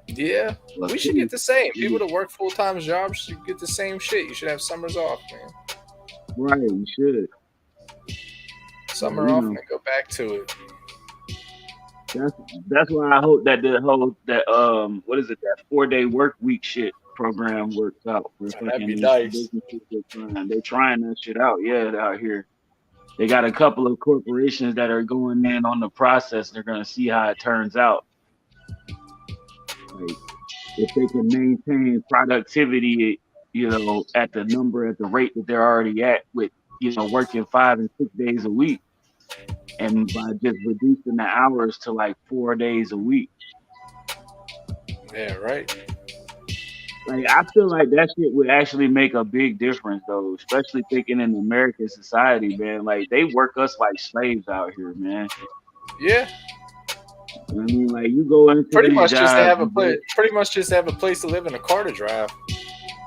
yeah. Well, We should get the same. People you- that work full time jobs should get the same shit. You should have summers off, man. right, you should. Summer You off know, and then go back to it. that's why I hope that the whole that what is it, that 4-day work week shit program works out for That'd fucking be these nice. businesses. They're trying that shit out, yeah, out here. They got a couple of corporations that are going in on the process. They're gonna see how it turns out. Like if they can maintain productivity, at the rate that they're already at with, working 5 and 6 days a week, and by just reducing the hours to like 4 days a week. Yeah, right. Like I feel like that shit would actually make a big difference though, especially thinking in American society, man. Like they work us like slaves out here, man. Yeah, You know what I mean? Like you go into pretty these much just to jobs, have a place. Pretty much just to have a place to live and a car to drive.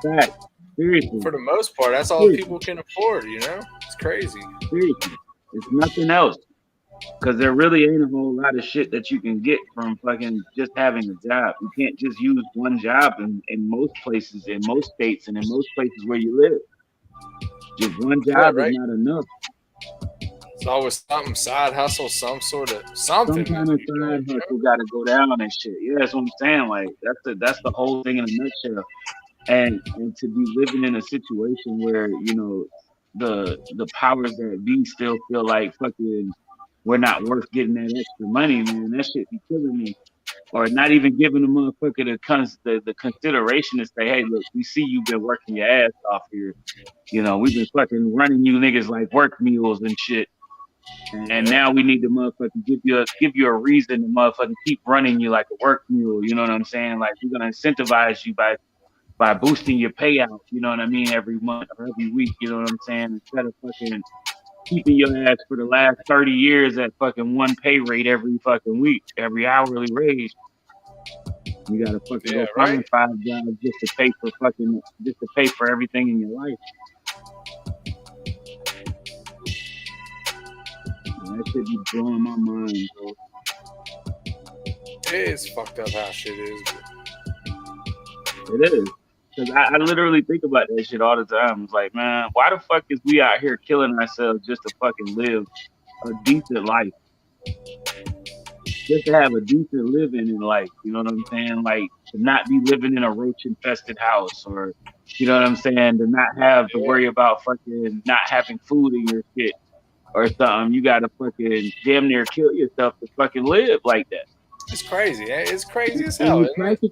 fact, seriously, For the most part, that's all seriously, people can afford. You know, it's crazy. seriously. It's nothing else. Because there really ain't a whole lot of shit that you can get from fucking just having a job. You can't just use one job in most places, in most states, and in most places where you live. Just one Yeah, job is right. not enough. It's always something side hustle, some sort of Some something kind that of you're doing. side You hustle know? got to go down and shit. Yeah, that's what I'm saying. Like that's the whole thing in a nutshell. And to be living in a situation where the powers that be still feel like fucking we're not worth getting that extra money, man. That shit be killing me. Or not even giving the motherfucker the consideration to say, hey, look, we see you've been working your ass off here. We've been fucking running you niggas like work mules and shit. And Yeah, now we need to motherfucking give you a reason to motherfucking keep running you like a work mule. You know what I'm saying? Like we're gonna incentivize you by boosting your payout. You know what I mean? Every month or every week. You know what I'm saying? Instead of fucking keeping your ass for the last 30 years at fucking one pay rate every fucking week, every hourly raise. You gotta fucking yeah, go right. find 5 jobs just to pay for everything in your life. Man, that shit be blowing my mind, bro. It's fucked up how shit is. It is. Cause I literally think about that shit all the time. It's like, man, why the fuck is we out here killing ourselves just to fucking live a decent life? Just to have a decent living in life. You know what I'm saying? Like to not be living in a roach infested house, or you know what I'm saying? To not have to Yeah, worry about fucking not having food in your shit or something. You gotta fucking damn near kill yourself to fucking live like that. it's crazy. It's crazy as And hell, you isn't it? practice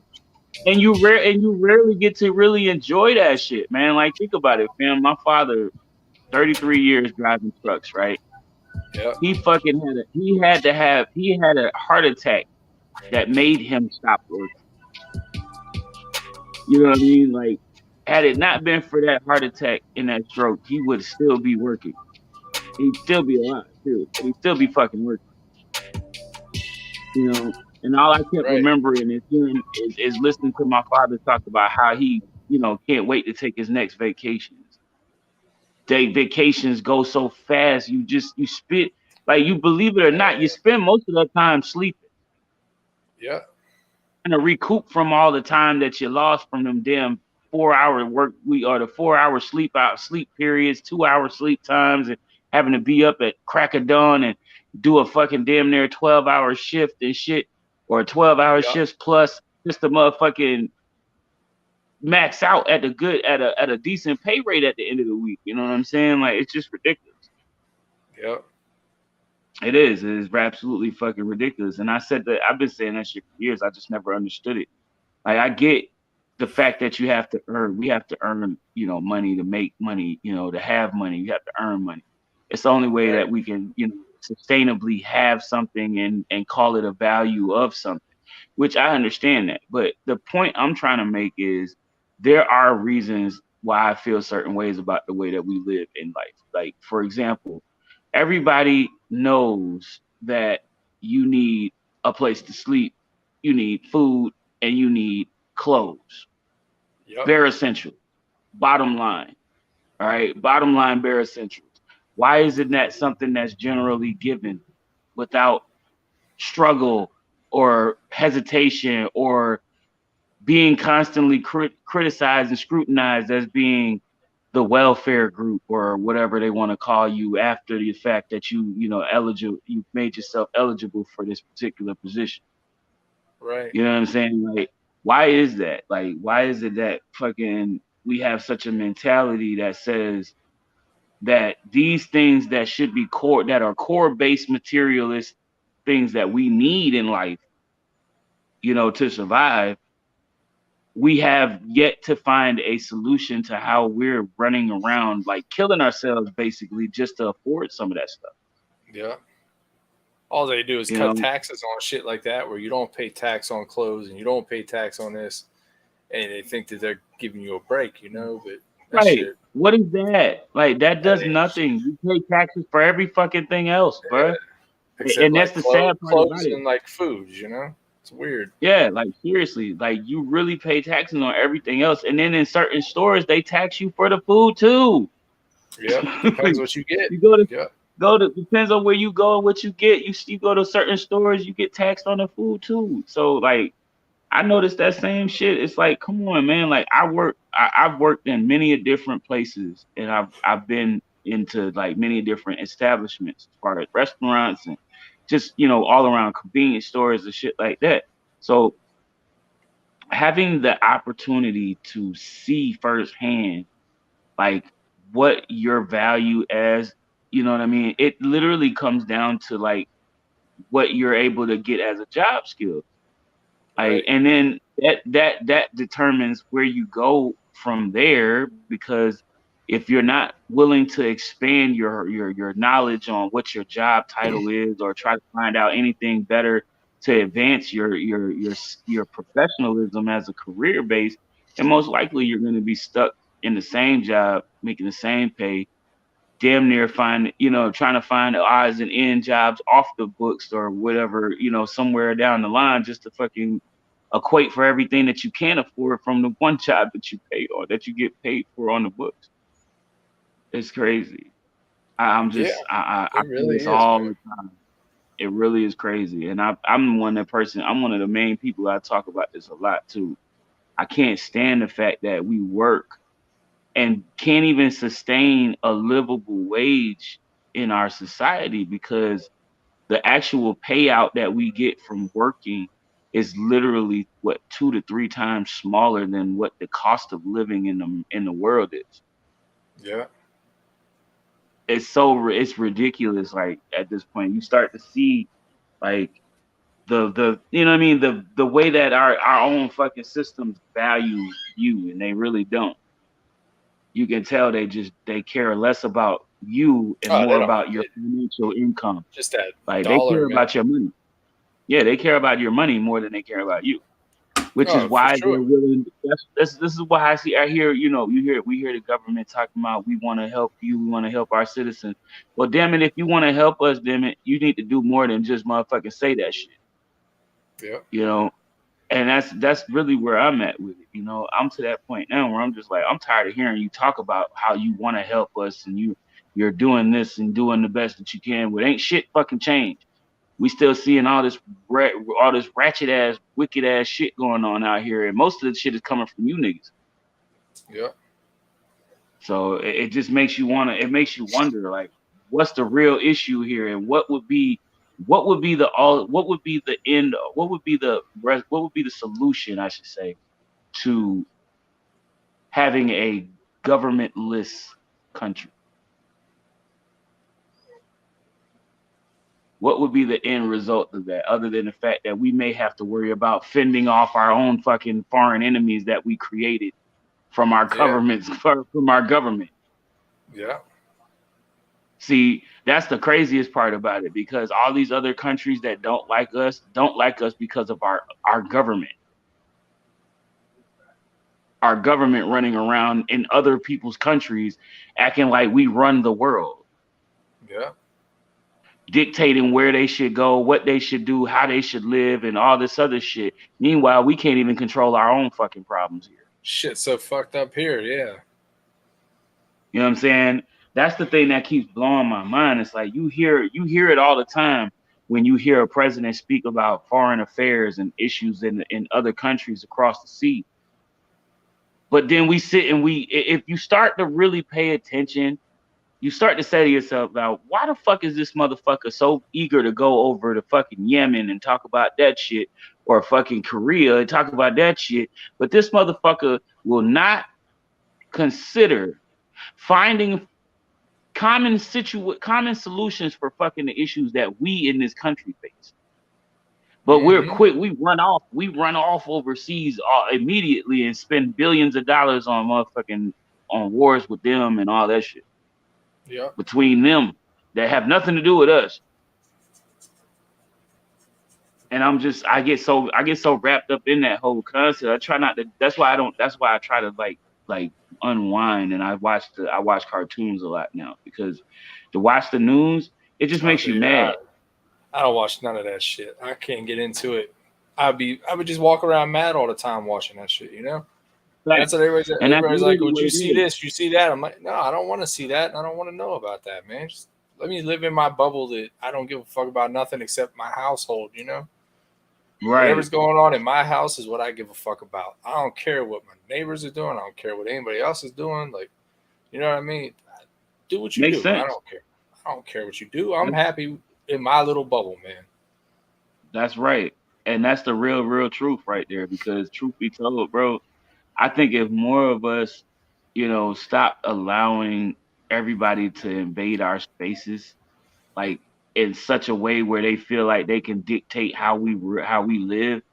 and you rarely get to really enjoy that shit, man. Like think about it, fam. My father, 33 years driving trucks, right? Yeah, He had a heart attack that made him stop working. You know what I mean? Like, had it not been for that heart attack and that stroke, he would still be working. He'd still be alive, too, but he'd still be fucking working. you know. And all I kept Right. remembering is hearing is listening to my father talk about how he, can't wait to take his next vacations. Vacations go so fast. You spit like you believe it or not, you Man. spend most of that time sleeping Yeah. and to recoup from all the time that you lost from them damn 4 hour work week or the 4 hour sleep periods, 2 hour sleep times, and having to be up at crack of dawn and do a fucking damn near 12-hour shift and shit, or 12-hour Yeah. shifts plus just to motherfucking max out at the good at a decent pay rate at the end of the week. You know what I'm saying? Like it's just ridiculous. Yeah. It is. It is absolutely fucking ridiculous. And I said that I've been saying that shit for years. I just never understood it. Like I get the fact that you have to earn, we have to earn, money to make money, to have money. You have to earn money. It's the only way Right. that we can, sustainably have something and call it a value of something, which I understand that. But the point I'm trying to make is there are reasons why I feel certain ways about the way that we live in life. Like, for example, everybody knows that you need a place to sleep, you need food, and you need clothes. Yep. Bare essential. Bottom line. All right. Bottom line, bare essentials. Why isn't that something that's generally given without struggle or hesitation or being constantly criticized and scrutinized as being the welfare group or whatever they want to call you after the fact that eligible, you made yourself eligible for this particular position. Right. You know what I'm saying? Like, why is that? Like, why is it that fucking we have such a mentality that says that these things that should be core, that are core based materialist things that we need in life, to survive, we have yet to find a solution to how we're running around like killing ourselves basically just to afford some of that stuff. Yeah. All they do is You cut know, taxes on shit like that, where you don't pay tax on clothes and you don't pay tax on this, and they think that they're giving you a break, But that right? shit, What is that? Like that that does ain't shit. nothing. You pay taxes for every fucking thing else, bruh. Except And that's like the sad part about clothes it. and like foods. It's weird. Yeah, like seriously, like you really pay taxes on everything else, and then in certain stores they tax you for the food too. Yep. Depends what you get. You go to Yep. depends on where you go and what you get. You go to certain stores, you get taxed on the food too. So like I noticed that same shit. It's like, come on, man. Like I've worked in many different places, and I've been into like many different establishments as far as restaurants and just all around convenience stores and shit like that. So having the opportunity to see firsthand like what your value as, you know what I mean? It literally comes down to like what you're able to get as a job skill. Right. And then that determines where you go from there because if you're not willing to expand your knowledge on what your job title is or try to find out anything better to advance your professionalism as a career base, and most likely you're going to be stuck in the same job making the same pay, damn near trying to find odds and end jobs off the books or whatever, somewhere down the line just to fucking equate for everything that you can afford from the one job that you pay or that you get paid for on the books. It's crazy. I'm Yeah. just I It feel really this is, all man. the time. It really is crazy, and I'm one of the person. I'm one of the main people I talk about this a lot too. I can't stand the fact that we work and can't even sustain a livable wage in our society because the actual payout that we get from working is literally what 2 to 3 times smaller than what the cost of living in the world is. Yeah. It's ridiculous. Like at this point, you start to see like the you know what I mean the way that our own fucking systems value you, and they really don't. You can tell they care less about you and Oh, they more don't. about your financial income. Just that Like they dollar care amount. about your money. Yeah, they care about your money more than they care about you. Which is Oh, for why sure. they're willing. This is why I hear we hear the government talking about we want to help you, we want to help our citizens. Well, damn it, if you want to help us, damn it, you need to do more than just motherfucking say that shit. Yeah. You know, and that's really where I'm at with it. You know, I'm to that point now where I'm just like, I'm tired of hearing you talk about how you want to help us and you're doing this and doing the best that you can. But ain't shit fucking changed. We still seeing all this ratchet ass, wicked ass shit going on out here, and most of the shit is coming from you niggas. Yeah. So it just makes you wanna. It makes you wonder, like, what's the real issue here, and what would be the all, what would be the end, what would be the solution, I should say, to having a governmentless country? What would be the end result of that, other than the fact that we may have to worry about fending off our own fucking foreign enemies that we created from our Yeah. governments, from our government? Yeah. See, that's the craziest part about it, because all these other countries that don't like us because of our government. Our government running around in other people's countries acting like we run the world, Yeah. dictating where they should go, what they should do, how they should live, and all this other shit. Meanwhile, we can't even control our own fucking problems here. Shit so fucked up here. Yeah. You know what I'm saying? That's the thing that keeps blowing my mind. It's like you hear it all the time when you hear a president speak about foreign affairs and issues in other countries across the sea. But then we sit and if you start to really pay attention, you start to say to yourself, now, why the fuck is this motherfucker so eager to go over to fucking Yemen and talk about that shit, or fucking Korea and talk about that shit? But this motherfucker will not consider finding common solutions for fucking the issues that we in this country face. But we're Mm-hmm. quick. We run off overseas immediately and spend billions of dollars on motherfucking on wars with them and all that shit Yeah. between them that have nothing to do with us. And I get so wrapped up in that whole concept. I try not to. That's why I try to like unwind, and I watch cartoons a lot now, because to watch the news, it just makes you Dude, mad. I don't watch none of that shit. I can't get into it. I would just walk around mad all the time watching that shit, you know? Like, That's what everybody's and that's like, literally would what you it see is. this? You see that? I'm like, no, I don't want to see that. I don't want to know about that, man. Just let me live in my bubble that I don't give a fuck about nothing except my household, you know? Right. Whatever's going on in my house is what I give a fuck about. I don't care what my neighbors are doing. I don't care what anybody else is doing. Like, you know what I mean? Do what you Makes do. sense. I don't care. I don't care what you do. I'm happy in my little bubble, man. That's right. And that's the real truth right there. Because truth be told, bro, I think if more of us, stop allowing everybody to invade our spaces, like in such a way where they feel like they can dictate how we live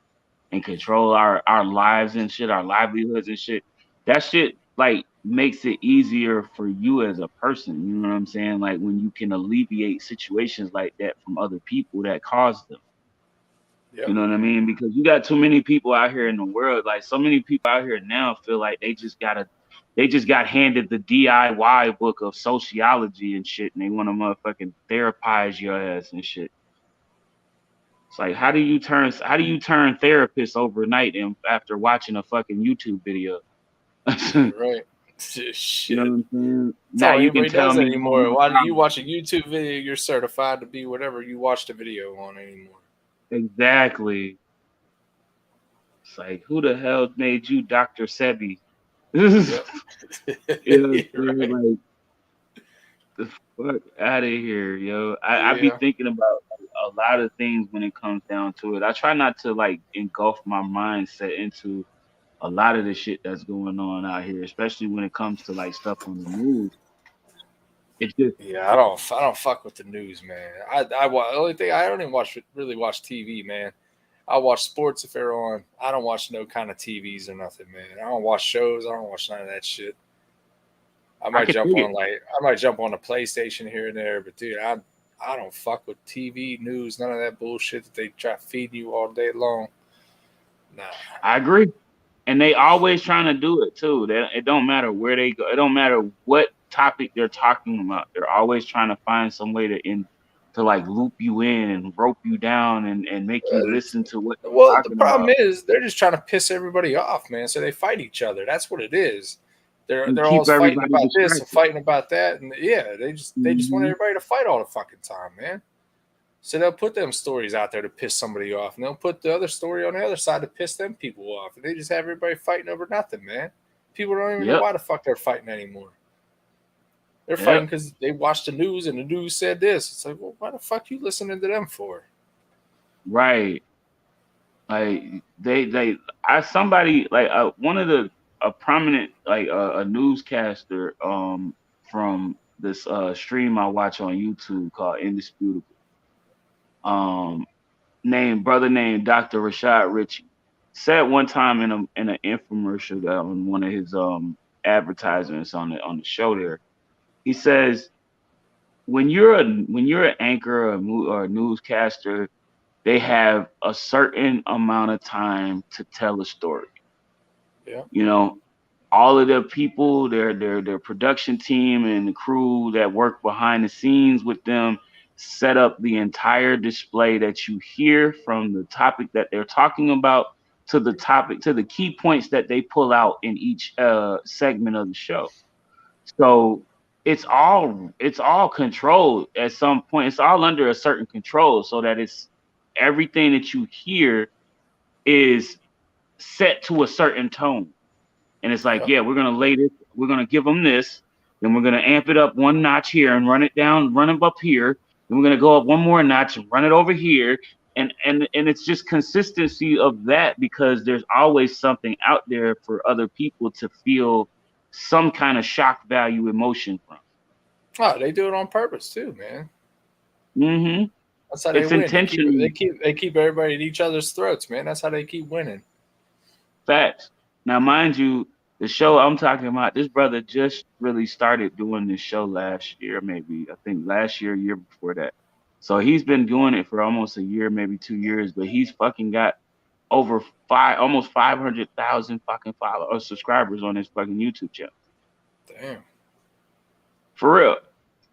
and control our lives and shit, our livelihoods and shit, that shit like makes it easier for you as a person. You know what I'm saying? Like when you can alleviate situations like that from other people that cause them. Yep. You know what I mean? Because you got too many people out here in the world. Like so many people out here now feel like they just got handed the DIY book of sociology and shit, and they want to motherfucking therapize your ass and shit. It's like, how do you turn therapists overnight and after watching a fucking YouTube video? Right. Shit. You know what I'm saying? That's Now all you can anybody tell does me anymore. Why do you watch a YouTube video? You're certified to be whatever you watch the video on anymore. Exactly. It's like, who the hell made you Dr. Sebi? Yep. You know, Right. like, the fuck out of here, yo. I be thinking about a lot of things when it comes down to it. I try not to like engulf my mindset into a lot of the shit that's going on out here, especially when it comes to like stuff on the news. It's just Yeah, I don't fuck with the news, man. The only thing I don't even really watch TV, man. I watch sports if they're on. I don't watch no kind of TVs or nothing, man. I don't watch shows. I don't watch none of that shit. I might can jump dig on the PlayStation here and there, but dude, I don't fuck with TV news, none of that bullshit that they try to feed you all day long. Nah. I agree. And they always trying to do it too. It don't matter where they go. It don't matter what topic they're talking about. They're always trying to find some way to to like loop you in and rope you down and make you listen to what they're Well, the talking problem about is they're just trying to piss everybody off, man. So they fight each other. That's what it is. and They're keep always fighting everybody about this and distracted. fighting about that, and yeah, they just want Hmm. everybody to fight all the fucking time, man. So they'll put them stories out there to piss somebody off, and they'll put the other story on the other side to piss them people off, and they just have everybody fighting over nothing, man. People don't even know Yep. why the fuck they're fighting anymore. They're fighting Yep. because they watched the news and the news said this. It's like, well, why the fuck you listening to them for? Right. Like they I somebody like one of the a prominent like a newscaster from this stream I watch on YouTube called Indisputable. Um named Dr. Rashad Ritchie said one time in an infomercial that on one of his advertisements on the show there. He says when you're an anchor or a newscaster, they have a certain amount of time to tell a story. Yeah. You know, all of the people, their production team and the crew that work behind the scenes with them set up the entire display that you hear from the topic that they're talking about to the topic to the key points that they pull out in each segment of the show. So it's all controlled at some point. It's all under a certain control so that it's everything that you hear is set to a certain tone. And it's like, Yeah. yeah, we're gonna give them this, then we're gonna amp it up one notch here and run it down, run it up here, then we're gonna go up one more notch and run it over here. And it's just consistency of that because there's always something out there for other people to feel some kind of shock value emotion from. Oh, they do it on purpose too, man. Hmm. That's how they It's win. intentional They keep everybody at each other's throats, man. That's how they keep winning. facts. Now, mind you, the show I'm talking about, this brother just really started doing this show last year, maybe I think last year, year before that. So he's been doing it for almost a year, maybe 2 years, but he's fucking got over almost 500,000 fucking followers, subscribers on his fucking YouTube channel. Damn. For real.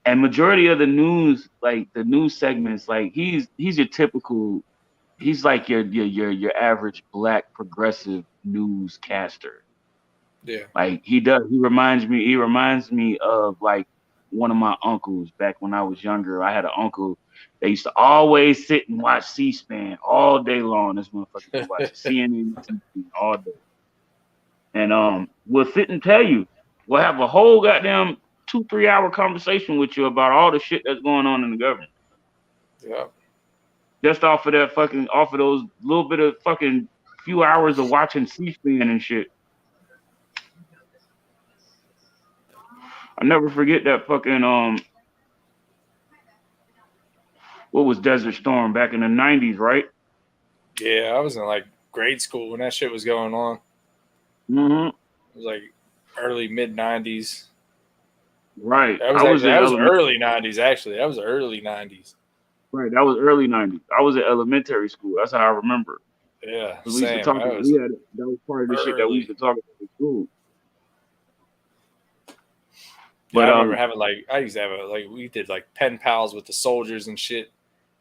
And majority of the news, like the news segments, like he's your typical, he's like your average black progressive newscaster. Yeah. Like he reminds me of like one of my uncles back when I was younger. I had an uncle that used to always sit and watch C-SPAN all day long. This motherfucker be watching CNN and C-SPAN all day. And we'll sit and tell you. We'll have a whole goddamn 2-3 hour conversation with you about all the shit that's going on in the government. Yeah. Just off of those little bit of fucking few hours of watching C-SPAN and shit. I never forget that fucking what was Desert Storm back in the 90s, right? Yeah. I was in like grade school when that shit was going on. Mm-hmm. It was like early mid '90s. Right. That was I was in that was elementary. early '90s actually. That was early '90s. Right. That was early 90s. I was in elementary school. That's how I remember. Yeah. 'Cause we used to Same. talk. That was That was part of the shit that we used early. to talk about in school. Yeah, I But remember having like I used to have we did like pen pals with the soldiers and shit.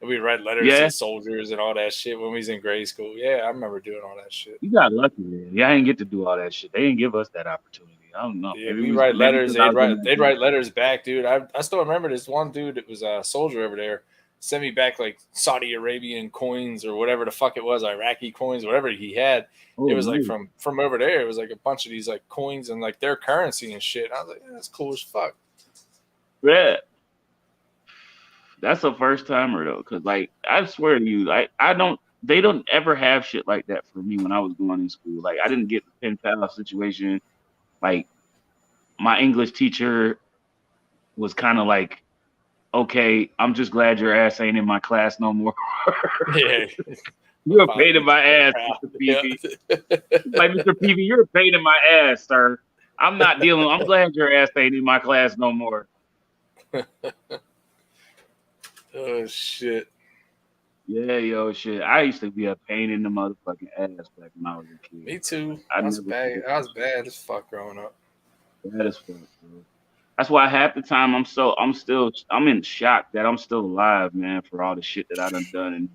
And we'd write letters to yeah, the soldiers and all that shit when we was in grade school. Yeah, I remember doing all that shit. you got lucky, man. Yeah, I didn't get to do all that shit. They didn't give us that opportunity. I don't know. Yeah, we write Maybe letters. because I was in They'd that. write letters back, dude. I still remember this one dude that was a soldier over there sent me back like Saudi Arabian coins or whatever the fuck it was, Iraqi coins, whatever he had. It Oh, was like nice. from over there. It was like a bunch of these like coins and like their currency and shit. I was like, yeah, that's cool as fuck. Yeah, that's a first timer though, because like I swear to you, like I don't. They don't ever have shit like that for me when I was going in school. Like I didn't get the pen pal situation. Like my English teacher was kind of like, okay, I'm just glad your ass ain't in my class no more. Yeah. You're a Finally pain in get my you ass, proud. Mr. Yeah. Peavy. Like, Mr. Peavy, you're a pain in my ass, sir. I'm not dealing. I'm glad your ass ain't in my class no more. Oh shit. Yeah, yo, shit. I used to be a pain in the motherfucking ass back when I was a kid. Me too. I I was never bad. forget I that was bad as fuck growing up. shit. Bad as fuck, bro. That's why half the time I'm in shock that I'm still alive, man, for all the shit that I done and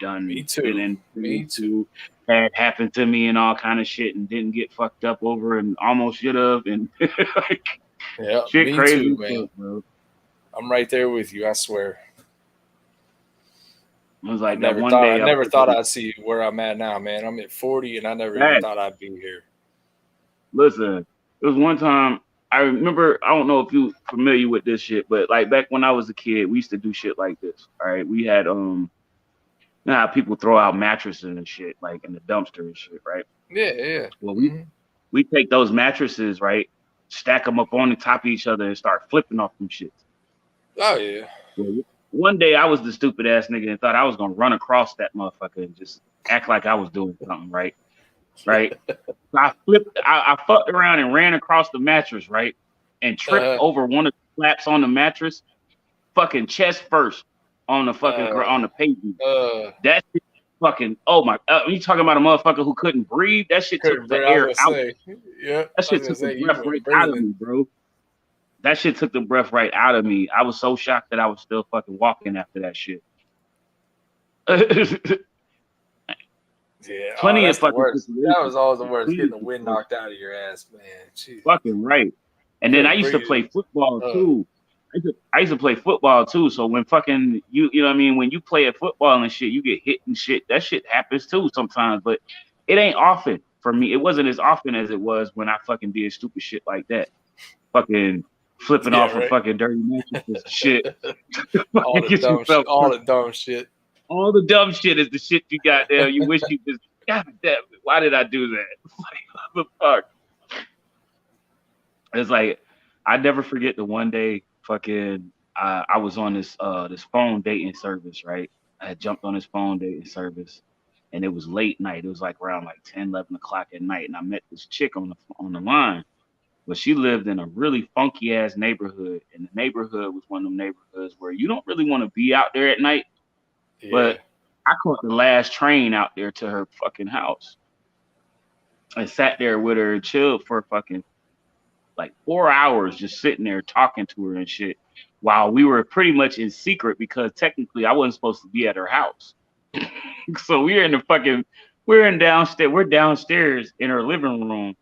have Me done, too. been Me too. into, had happened to me and all kind of shit and didn't get fucked up over and almost should have and like Yeah, shit me too, crazy man. shit, bro. I'm right there with you. I swear. It was I like that never one thought. I day I never was thought like, I'd see where I'm at now, man. I'm at 40, and I never even "Dad, thought I'd be here. listen, it was one time I remember, I don't know if you familiar with this shit, but like back when I was a kid, we used to do shit like this. All right. We had you know how people throw out mattresses and shit, like in the dumpster and shit, right? Yeah, yeah. Well, Mhm. we take those mattresses, right, stack them up on the top of each other and start flipping off them shits. Oh yeah. Well, one day I was the stupid ass nigga and thought I was gonna run across that motherfucker and just act like I was doing something, right? Right. So I fucked around and ran across the mattress, right? And tripped Uh, over one of the flaps on the mattress, fucking chest first on the fucking on uh, the pavement. uh. That shit fucking, oh my, you talking about a motherfucker who couldn't breathe? That shit took Couldn't the breathe. I air was out. gonna say. Yeah. That I was shit gonna took the say you breath right weren't out of breathing. me, bro. That shit took the breath right out of me. I was so shocked that I was still fucking walking after that shit. Yeah. Oh, Plenty of that's the fucking worst. That situations. was always the worst. Plenty Getting of the wind situations. knocked out of your ass, man. Jeez. Fucking right. And then I Couldn't used to breathe. play football Uh. too. I used to play football too. So when fucking you know what I mean, when you play at football and shit, you get hit and shit. That shit happens too sometimes, but it ain't often for me. It wasn't as often as it was when I fucking did stupid shit like that. Fucking flipping Yeah. off of Right. fucking dirty mattresses and shit. All Fucking the get dumb shit. yourself All the dumb shit. all the dumb shit is the shit you got there. You wish you just, God damn it, why did I do that? It's like, what the fuck? It's like, I never forget the one day fucking, I was on this phone dating service, right? I had jumped on this phone dating service and it was late night. It was like around like 10, 11 o'clock at night. And I met this chick on the line, but she lived in a really funky ass neighborhood. And the neighborhood was one of them neighborhoods where you don't really want to be out there at night. Yeah. But I caught the last train out there to her fucking house and sat there with her and chilled for fucking like 4 hours, just sitting there talking to her and shit while we were pretty much in secret because technically I wasn't supposed to be at her house. So we're downstairs in her living room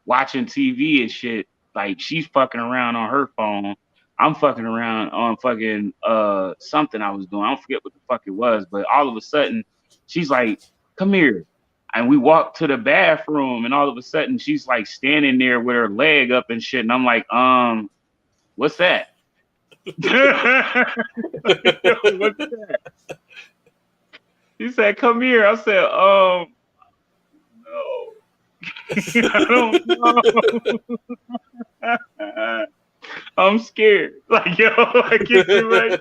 watching TV and shit. Like she's fucking around on her phone. I'm fucking around on fucking something I was doing. I don't forget what the fuck it was, but all of a sudden she's like, "Come here." And we walked to the bathroom and all of a sudden she's like standing there with her leg up and shit. And I'm like, what's that? What's that? She said, "Come here." I said, no. I don't know. I'm scared. Like, yo, I kicked it right there.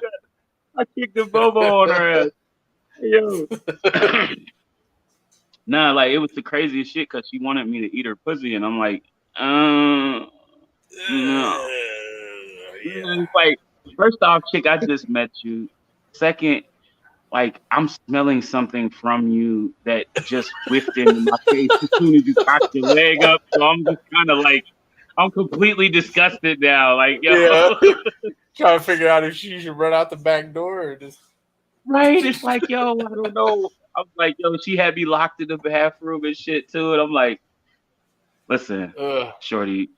I kicked the bobo on her ass. Yo. Nah, like, it was the craziest shit because she wanted me to eat her pussy. And I'm like, no. Yeah. It's like, first off, chick, I just met you. Second, like I'm smelling something from you that just whiffed into my face as soon as you cocked your leg up. So I'm just kind of like, I'm completely disgusted now. Like, yo, Yeah. Trying to figure out if she should run out the back door or just. right? It's like, yo, I don't know. I'm like, yo, she had me locked in the bathroom and shit too. And I'm like, listen, shorty,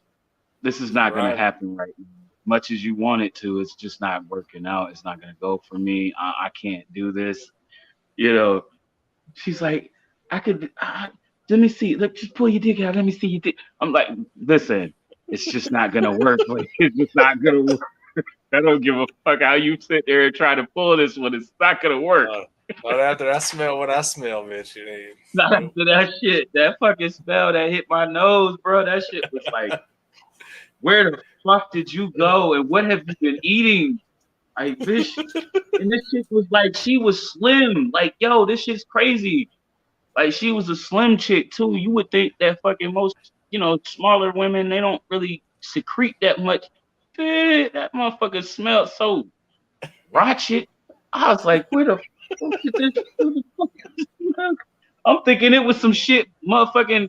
this is not gonna Right. happen right now. Much as you want it to, it's just not working out. It's not gonna go for me. I can't do this. You know, she's like, I could. Let me see. Look, just pull your dick out. Let me see your dick. I'm like, listen, it's just not gonna work. Like, it's just not gonna work. I don't give a fuck how you sit there and try to pull this one. It's not gonna work. Not after I smell what I smell, bitch. It ain't. Not after that shit. That fucking smell that hit my nose, bro. That shit was like, where the fuck did you go? And what have you been eating? Like, bitch. And this shit was like, she was slim. Like, yo, this shit's crazy. Like, she was a slim chick too. You would think that fucking most, smaller women, they don't really secrete that much. That motherfucker smelled so ratchet. I was like, where the fuck did this? I'm thinking it was some shit motherfucking